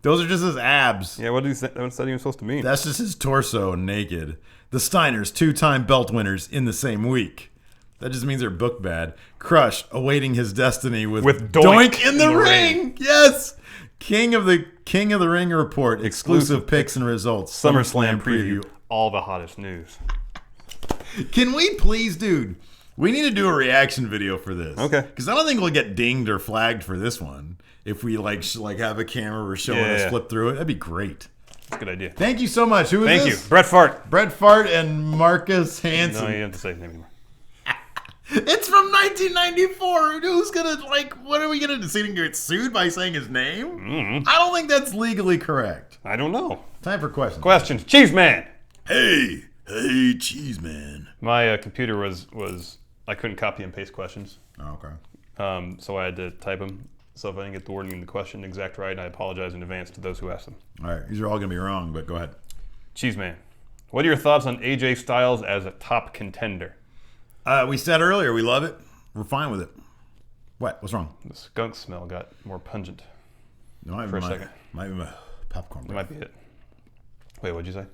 Those are just his abs. Yeah, what's that even supposed to mean? That's just his torso naked. The Steiners, 2-time belt winners in the same week. That just means they're booked bad. Crush awaiting his destiny with Doink in the ring. Yes. King of the Ring report. Exclusive picks and results. SummerSlam preview. All the hottest news. Can we please, dude? We need to do a reaction video for this. Okay. Because I don't think we'll get dinged or flagged for this one. If we like have a camera we're showing us flip through it, that'd be great. That's a good idea. Thank you so much. Who is this? Thank you. Brett Fart. Brett Fart and Marcus Hansen. No, you don't have to say his name anymore. It's from 1994. Who's gonna what are we gonna do? See him get sued by saying his name? Mm-hmm. I don't think that's legally correct. I don't know. Time for questions. Questions. Cheese Man. Hey, cheese man. My computer was I couldn't copy and paste questions. Oh, okay. So I had to type them. So if I didn't get the wording in the question exact right, I apologize in advance to those who asked them. All right, these are all gonna be wrong, but go ahead. Cheese Man. What are your thoughts on AJ Styles as a top contender? We said earlier we love it. We're fine with it. What? What's wrong? The skunk smell got more pungent No, for a second. Might be my popcorn. That might be it. Wait, what'd you say?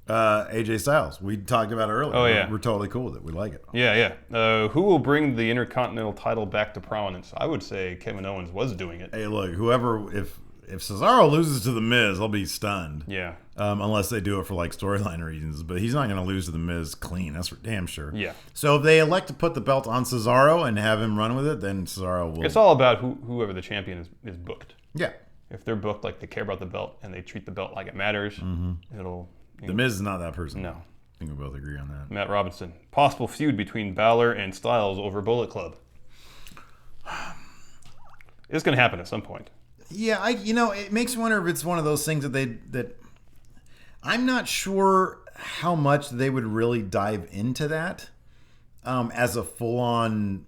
AJ Styles. We talked about it earlier. Oh, yeah. We're totally cool with it. We like it. Yeah. Who will bring the Intercontinental title back to prominence? I would say Kevin Owens was doing it. Hey, look, if Cesaro loses to The Miz, I'll be stunned. Yeah. Unless they do it for like storyline reasons. But he's not going to lose to The Miz clean. That's for damn sure. Yeah. So if they elect to put the belt on Cesaro and have him run with it, then Cesaro will. It's all about whoever the champion is booked. Yeah. If they're booked like they care about the belt and they treat the belt like it matters, it'll... The Miz is not that person. No. I think we both agree on that. Matt Robinson. Possible feud between Balor and Styles over Bullet Club. It's going to happen at some point. Yeah, it makes me wonder if it's one of those things that I'm not sure how much they would really dive into that as a full-on.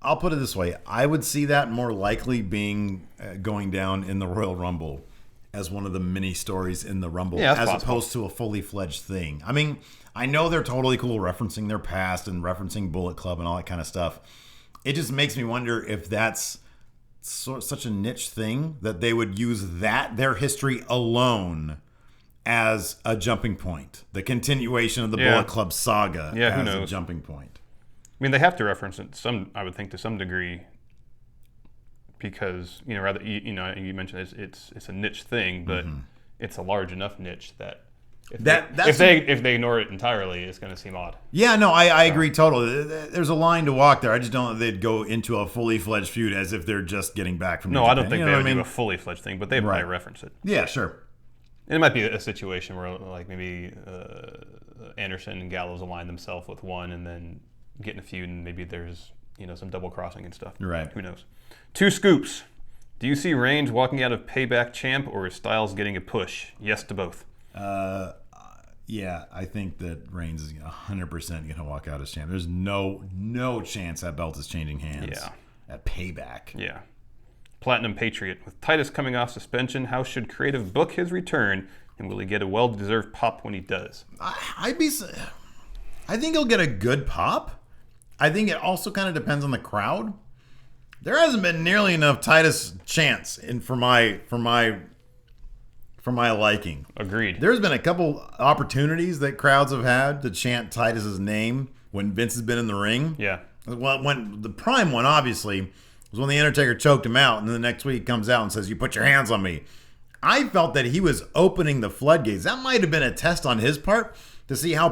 I'll put it this way: I would see that more likely being going down in the Royal Rumble as one of the mini stories in the Rumble, as opposed to a fully fledged thing. I mean, I know they're totally cool referencing their past and referencing Bullet Club and all that kind of stuff. It just makes me wonder if that's such a niche thing that they would use their history alone as a jumping point. The continuation of the Bullet Club saga as a jumping point. I mean, they have to reference it I would think to some degree, because you mentioned it's a niche thing, but it's a large enough niche that if they ignore it entirely, it's going to seem odd. Yeah, no, I agree totally. There's a line to walk there. I just don't know they'd go into a fully fledged feud as if they're just getting back from. No, I don't think they would do a fully fledged thing, but they might reference it. Yeah, sure. And it might be a situation where like maybe Anderson and Gallows align themselves with one, and then get in a feud, and maybe there's some double crossing and stuff. Right. Who knows? 2 scoops. Do you see Reigns walking out of Payback champ, or is Styles getting a push? Yes to both. Yeah, I think that Reigns is 100% going to walk out as champ. There's no chance that belt is changing hands. Yeah. At Payback. Yeah. Platinum Patriot. With Titus coming off suspension, how should creative book his return, and will he get a well-deserved pop when he does? I think he'll get a good pop. I think it also kind of depends on the crowd. There hasn't been nearly enough Titus chants for my liking. Agreed. There's been a couple opportunities that crowds have had to chant Titus's name when Vince has been in the ring. Yeah. Well, when the prime one, obviously, was when the Undertaker choked him out, and then the next week comes out and says, "You put your hands on me." I felt that he was opening the floodgates. That might have been a test on his part to see how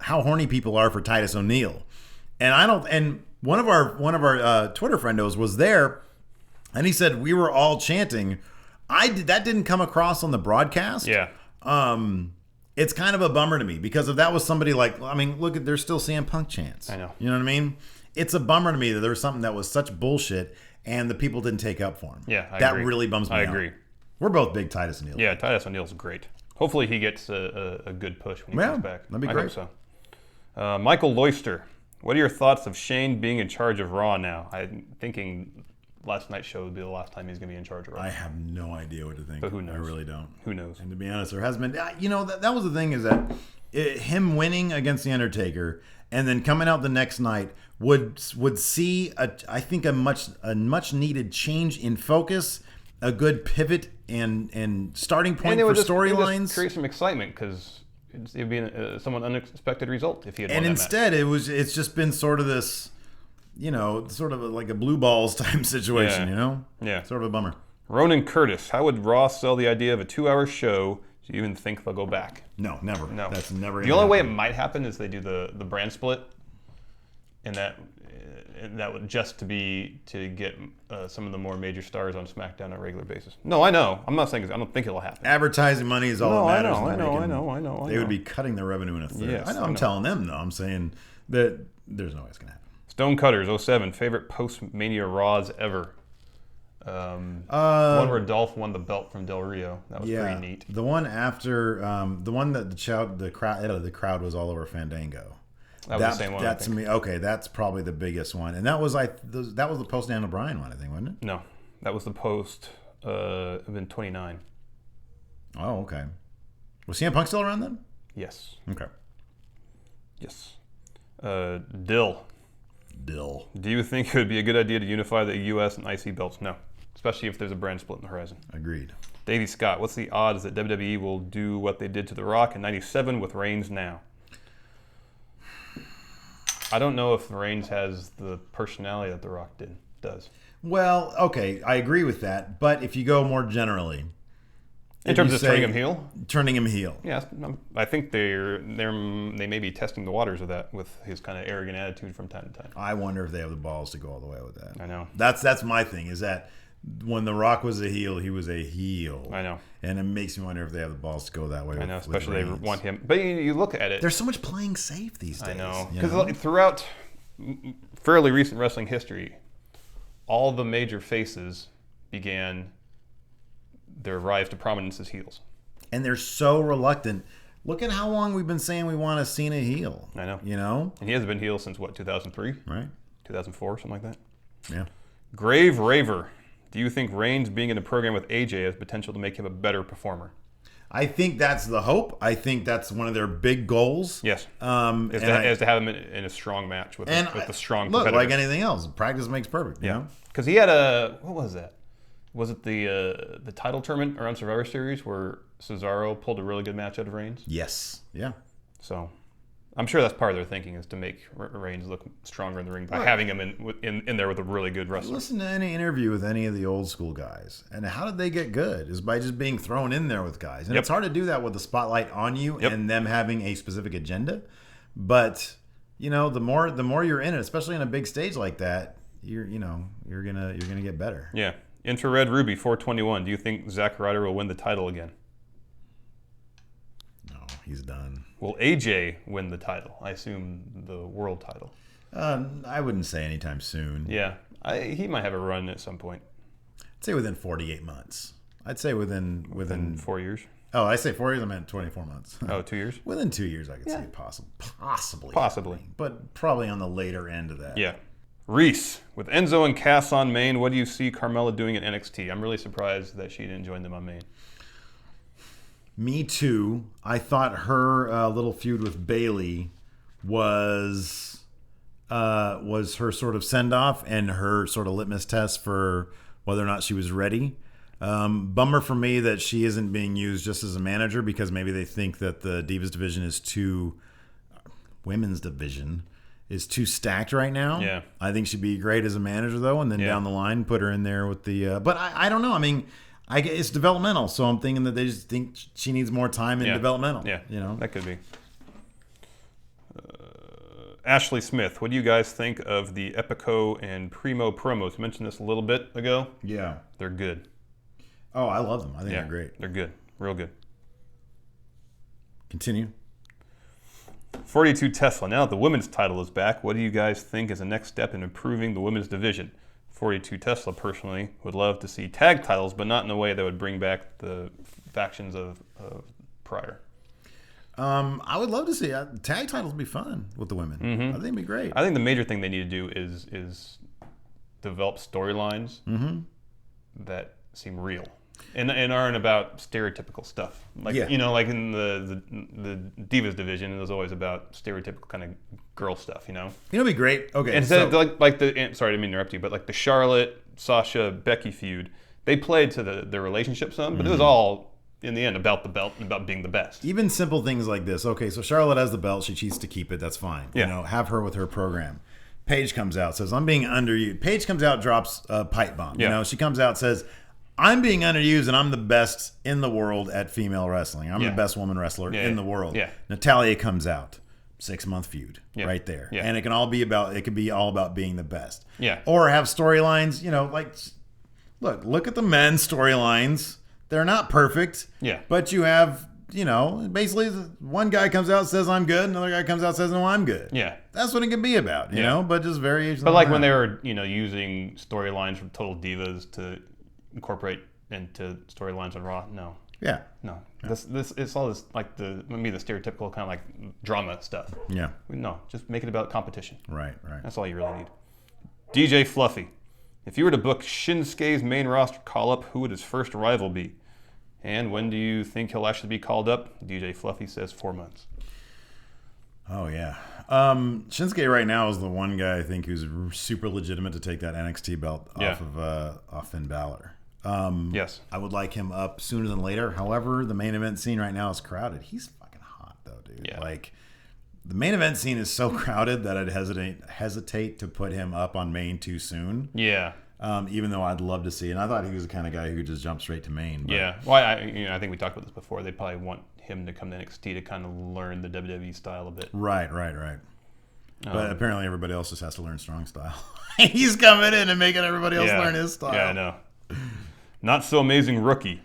horny people are for Titus O'Neil. And one of our Twitter friendos was there, and he said we were all chanting. That didn't come across on the broadcast. Yeah. It's kind of a bummer to me because if that was somebody there's still CM Punk chants. I know. You know what I mean? it's a bummer to me that there was something that was such bullshit and the people didn't take up for him. Yeah, I that agree. really bums me out. I agree. We're both big Titus O'Neil. Yeah, Titus O'Neil's great. Hopefully he gets a good push when he comes back. That'd be I great. hope so. Michael Loyster, what are your thoughts of Shane being in charge of Raw now? I'm thinking last night's show would be the last time he's going to be in charge of Raw. I have no idea what to think. But who knows? I really don't. Who knows? And to be honest, there has been, that was the thing is that him winning against The Undertaker and then coming out the next night would see, I think, a much needed change in focus, a good pivot and starting point for storylines. Create some excitement because it would be a somewhat unexpected result if he had won And that instead, match. it's just been sort of this, sort of like a blue balls type situation, Yeah. Sort of a bummer. Ronan Curtis, how would Raw sell the idea of a 2-hour show? Do you even think they'll go back? No, never. No. That's never The only way it might happen is they do the brand split, and that would just to get some of the more major stars on SmackDown on a regular basis. No, I know. I'm not saying I don't think it'll happen. Advertising money is all that matters. I know. They would be cutting their revenue in a third. Yes, I know. I'm telling them though. I'm saying that there's no way it's gonna happen. Stonecutters 07, favorite post-Mania Raws ever. One where Dolph won the belt from Del Rio. That was pretty neat. The one after, the one that the crowd was all over Fandango. That was the same one. That to me, okay, that's probably the biggest one, and that was the post Daniel Bryan one, I think, wasn't it? No, that was the post. In 29. Oh, okay. Was CM Punk still around then? Yes. Okay. Yes. Dill. Do you think it would be a good idea to unify the U.S. and IC belts? No, especially if there's a brand split in the horizon. Agreed. Davey Scott, what's the odds that WWE will do what they did to The Rock in '97 with Reigns now? I don't know if Reigns has the personality that The Rock does. Well, okay, I agree with that, but if you go more generally, in terms of turning him heel? Turning him heel. Yeah, I think they may be testing the waters of that with his kind of arrogant attitude from time to time. I wonder if they have the balls to go all the way with that. I know. That's my thing, is that when The Rock was a heel, he was a heel. I know. And it makes me wonder if they have the balls to go that way. I know, especially they want him. But you look at it. There's so much playing safe these days. I know. Because throughout fairly recent wrestling history, all the major faces began their rise to prominence as heels. And they're so reluctant. Look at how long we've been saying we want a Cena heel. I know. And he hasn't been heel since, 2003? Right. 2004, something like that? Yeah. Grave Raver. Do you think Reigns being in a program with AJ has potential to make him a better performer? I think that's the hope. I think that's one of their big goals. Yes. Is to have him in a strong match with a strong competitor. Look, like anything else, practice makes perfect. You know? Because he had what was that? Was it the title tournament around Survivor Series where Cesaro pulled a really good match out of Reigns? Yes. Yeah. So I'm sure that's part of their thinking, is to make Reigns look stronger in the ring by having him in there with a really good wrestler. Listen to any interview with any of the old school guys, and how did they get good? Is by just being thrown in there with guys, and it's hard to do that with the spotlight on you and them having a specific agenda. But the more you're in it, especially in a big stage like that, you're gonna get better. Yeah. Infrared Ruby 421. Do you think Zack Ryder will win the title again? No, he's done. Will AJ win the title? I assume the world title. I wouldn't say anytime soon. Yeah, he might have a run at some point. I'd say within 48 months. I'd say within 4 years. Oh, I say 4 years. I meant 24 months. Oh, 2 years. Within 2 years, I could see it possibly, but probably on the later end of that. Yeah. Reese, with Enzo and Cass on main, what do you see Carmella doing at NXT? I'm really surprised that she didn't join them on main. Me too. I thought her little feud with Bayley was her sort of send-off and her sort of litmus test for whether or not she was ready. Bummer for me that she isn't being used just as a manager, because maybe they think that the Divas division women's division is too stacked right now. Yeah. I think she'd be great as a manager, though, and then down the line put her in there with the... but I don't know. I mean, it's developmental, so I'm thinking that they just think she needs more time in developmental. Yeah, that could be. Ashley Smith, what do you guys think of the Epico and Primo promos? You mentioned this a little bit ago. Yeah. They're good. Oh, I love them. I think they're great. They're good. Real good. Continue. 42 Tesla. Now that the women's title is back, what do you guys think is the next step in improving the women's division? 42 Tesla personally would love to see tag titles, but not in a way that would bring back the factions of prior. I would love to see tag titles be fun with the women. Mm-hmm. I think it'd be great. I think the major thing they need to do is develop storylines that seem real and aren't about stereotypical stuff. Like like in the Divas division, it was always about stereotypical kind of girl stuff. It'd be great. Okay, instead of like the sorry, I didn't mean to interrupt you, but like the Charlotte, Sasha, Becky feud, they played to their relationship some, but it was all in the end about the belt and about being the best. Even simple things like this. Okay, so Charlotte has the belt. She cheats to keep it. That's fine. Yeah. Have her with her program. Paige comes out, says, I'm being underused. Paige comes out, drops a pipe bomb. Yeah. She comes out, says, I'm being underused and I'm the best in the world at female wrestling. I'm the best woman wrestler in the world. Yeah. Natalia comes out. 6-month feud right there. Yeah. And it could be all about being the best. Yeah. Or have storylines, look at the men's storylines. They're not perfect. Yeah. But you have, basically one guy comes out and says I'm good, another guy comes out and says no, I'm good. Yeah. That's what it can be about, you know, but just variations. But like when they were, using storylines from Total Divas to incorporate into storylines on Raw, no. Yeah. No. This it's all this like the stereotypical kind of like drama stuff. Yeah. No, just make it about competition. Right. That's all you really need. DJ Fluffy. If you were to book Shinsuke's main roster call-up, who would his first rival be? And when do you think he'll actually be called up? DJ Fluffy says 4 months. Oh, yeah. Shinsuke right now is the one guy I think who's super legitimate to take that NXT belt off Finn Balor. Yes. I would like him up sooner than later. However, the main event scene right now is crowded. He's fucking hot, though, dude. Yeah. Like, the main event scene is so crowded that I'd hesitate to put him up on main too soon. Yeah. Even though I'd love to see, and I thought he was the kind of guy who could just jump straight to main. But. Yeah, well, I think we talked about this before. They probably want him to come to NXT to kind of learn the WWE style a bit. Right. But apparently everybody else just has to learn strong style. He's coming in and making everybody else learn his style. Yeah, I know. Not so amazing rookie.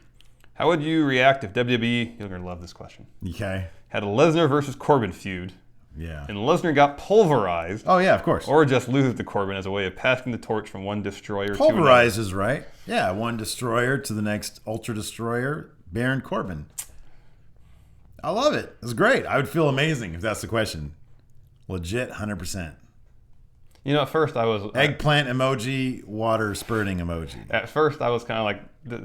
How would you react if WWE? You're gonna love this question. Okay. Had a Lesnar versus Corbin feud. Yeah. And Lesnar got pulverized. Oh, yeah, of course. Or just lose to Corbin as a way of passing the torch from one destroyer to another. Pulverized is right. Yeah, one destroyer to the next ultra destroyer, Baron Corbin. I love it. It's great. I would feel amazing if that's the question. Legit, 100%. At first I was... Eggplant emoji, water spurting emoji. At first I was kind of like,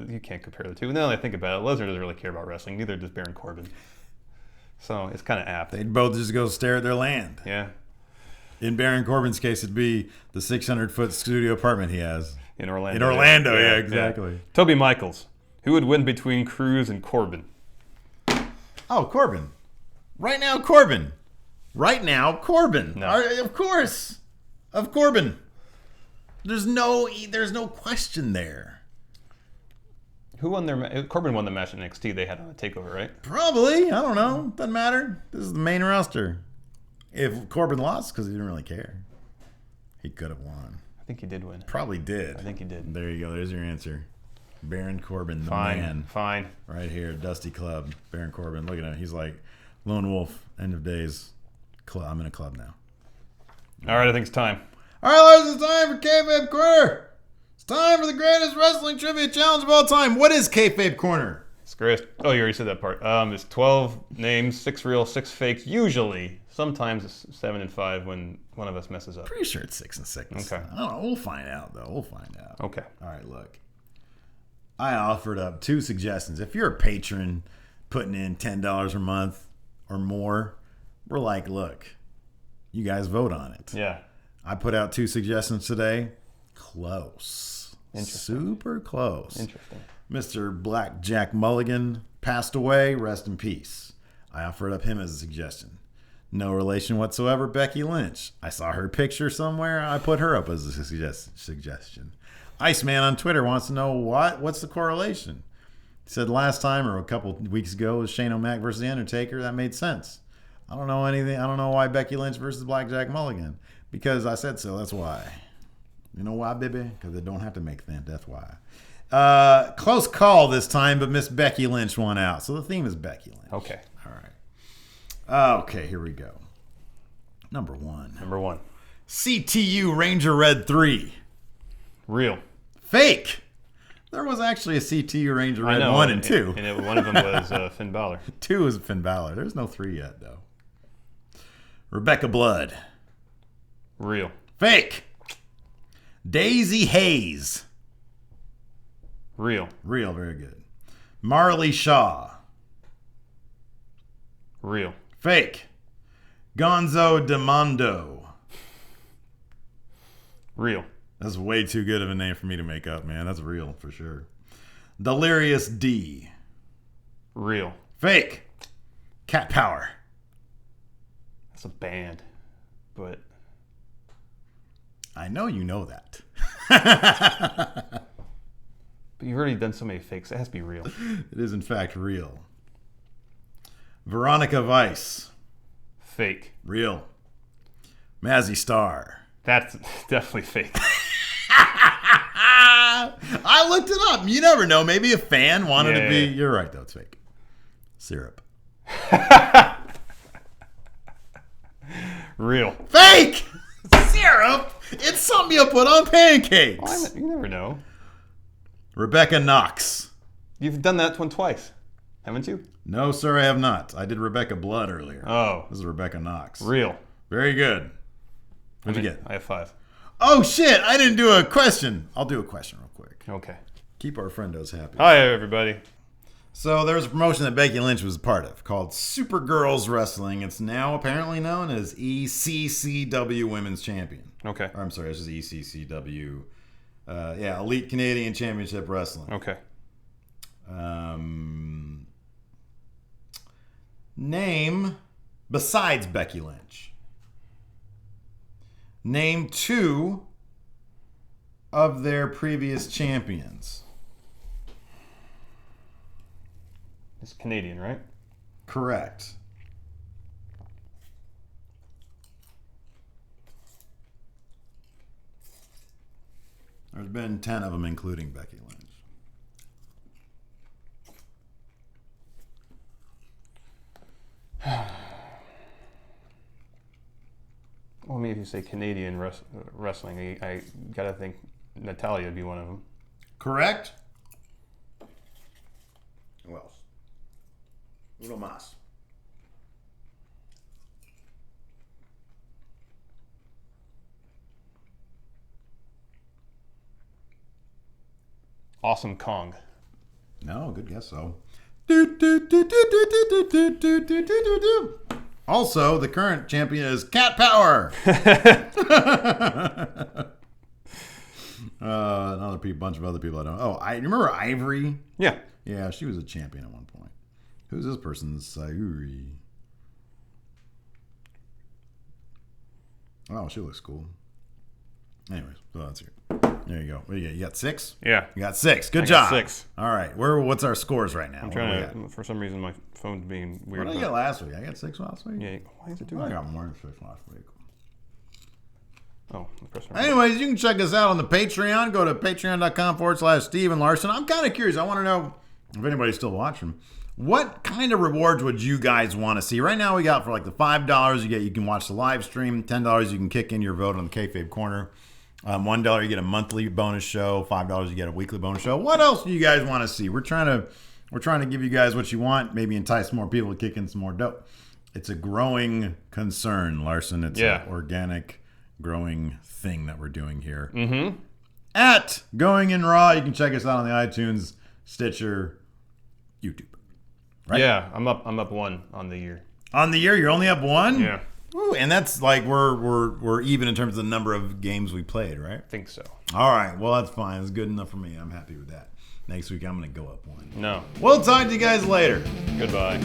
you can't compare the two. And then I think about it, Lesnar doesn't really care about wrestling. Neither does Baron Corbin. So it's kind of apt. They'd both just go stare at their land. Yeah. In Baron Corbin's case, it'd be the 600-foot studio apartment he has. In Orlando. In Orlando, yeah, exactly. Yeah. Toby Michaels. Who would win between Cruz and Corbin? Oh, Corbin. Right now, Corbin. No. Of course. Of Corbin. There's no question there. Who won Corbin won the match in NXT they had on a takeover, right? Probably. I don't know. Doesn't matter. This is the main roster. If Corbin lost, because he didn't really care. He could have won. I think he did win. Probably did. I think he did. There you go. There's your answer. Baron Corbin, the Fine. man. Fine. Right here, Dusty Club. Baron Corbin. Look at him. He's like Lone Wolf, end of days. I'm in a club now. All right, I think it's time. All right, Lars, it's time for Kayfabe Corner. It's time for the greatest wrestling trivia challenge of all time. What is Kayfabe Corner? It's great. Oh, you already said that part. It's 12 names, 6 real, 6 fakes. Usually, sometimes it's 7 and 5 when one of us messes up. Pretty sure it's 6 and 6. Okay. I don't know. We'll find out, though. We'll find out. Okay. All right, look. I offered up 2 suggestions. If you're a patron putting in $10 a month or more, we're like, look, you guys vote on it. Yeah. I put out 2 suggestions today. Close. Super close. Interesting. Mr. Blackjack Mulligan passed away. Rest in peace. I offered up him as a suggestion. No relation whatsoever, Becky Lynch. I saw her picture somewhere. I put her up as a suggestion. Iceman on Twitter wants to know what's the correlation. He said last time or a couple weeks ago was Shane O'Mac versus The Undertaker. That made sense. I don't know anything. I don't know why Becky Lynch versus Blackjack Mulligan. Because I said so. That's why. You know why, baby? Because they don't have to make them. That's why. Close call this time, but Miss Becky Lynch won out. So the theme is Becky Lynch. Okay. All right. Okay, here we go. Number 1. Number 1. CTU Ranger Red 3. Real. Fake. There was actually a CTU Ranger Red 1 and 2. And one of them was Finn Balor. 2 was Finn Balor. There's no 3 yet, though. Rebecca Blood. Real. Fake. Daisy Hayes. Real. Real, very good. Marley Shaw. Real. Fake. Gonzo Demondo. Real. That's way too good of a name for me to make up, man. That's real for sure. Delirious D. Real. Fake. Cat Power. That's a band, but I know you know that. But you've already done so many fakes. It has to be real. It is in fact real. Veronica Weiss. Fake. Real. Mazzy Star. That's definitely fake. I looked it up. You never know. Maybe a fan wanted to be. Yeah. You're right, though. It's fake. Syrup. Real. Fake! Syrup? It's something you put on pancakes. Well, you never know. Rebecca Knox. You've done that one twice, haven't you? No, sir, I have not. I did Rebecca Blood earlier. Oh. This is Rebecca Knox. Real. Very good. What'd you get? I have 5. Oh, shit. I didn't do a question. I'll do a question real quick. Okay. Keep our friendos happy. Hi, everybody. So there was a promotion that Becky Lynch was a part of called Supergirls Wrestling. It's now apparently known as ECCW Women's Champion. Okay. Or, I'm sorry, it's just ECCW. Elite Canadian Championship Wrestling. Okay. Name, besides Becky Lynch, name 2 of their previous champions. It's Canadian, right? Correct. There's been 10 of them, including Becky Lynch. Well, I mean, if you say Canadian wrestling, I gotta think Natalia would be one of them. Correct. Who else? Uno más. Awesome Kong. No, good guess so. Do, do, do, do, do, do, do, do, do, do, do. Also, the current champion is Cat Power. Another bunch of other people I don't know. Oh, I remember Ivory. Yeah. Yeah, she was a champion at one point. Who's this person? Sayuri. Oh, she looks cool. Anyways, so that's here. There you go. What do you got? You got 6? Yeah. You got 6. Good I job. got 6. All right. What's our scores right now? I'm trying to. For some reason, my phone's being weird. What did I get last week? I got 6 last week? Yeah. Why is it doing I that? got more than 6 last week. Oh, the press. Anyways, you can check us out on the Patreon. Go to patreon.com/Steven Larson. I'm kind of curious. I want to know if anybody's still watching. What kind of rewards would you guys want to see? Right now, we got for like the $5 you can watch the live stream. $10 you can kick in your vote on the Kayfabe Corner. $1 you get a monthly bonus show. $5 you get a weekly bonus show. What else do you guys want to see? We're trying to give you guys what you want. Maybe entice more people to kick in some more dough. It's a growing concern, Larson. It's an organic, growing thing that we're doing here. Mm-hmm. At Going in Raw, you can check us out on the iTunes, Stitcher, YouTube. Right? Yeah, I'm up 1 on the year. On the year, you're only up 1? Yeah. Ooh, and that's like we're even in terms of the number of games we played, right? I think so. All right. Well, that's fine. It's good enough for me. I'm happy with that. Next week, I'm going to go up 1. No. We'll talk to you guys later. Goodbye.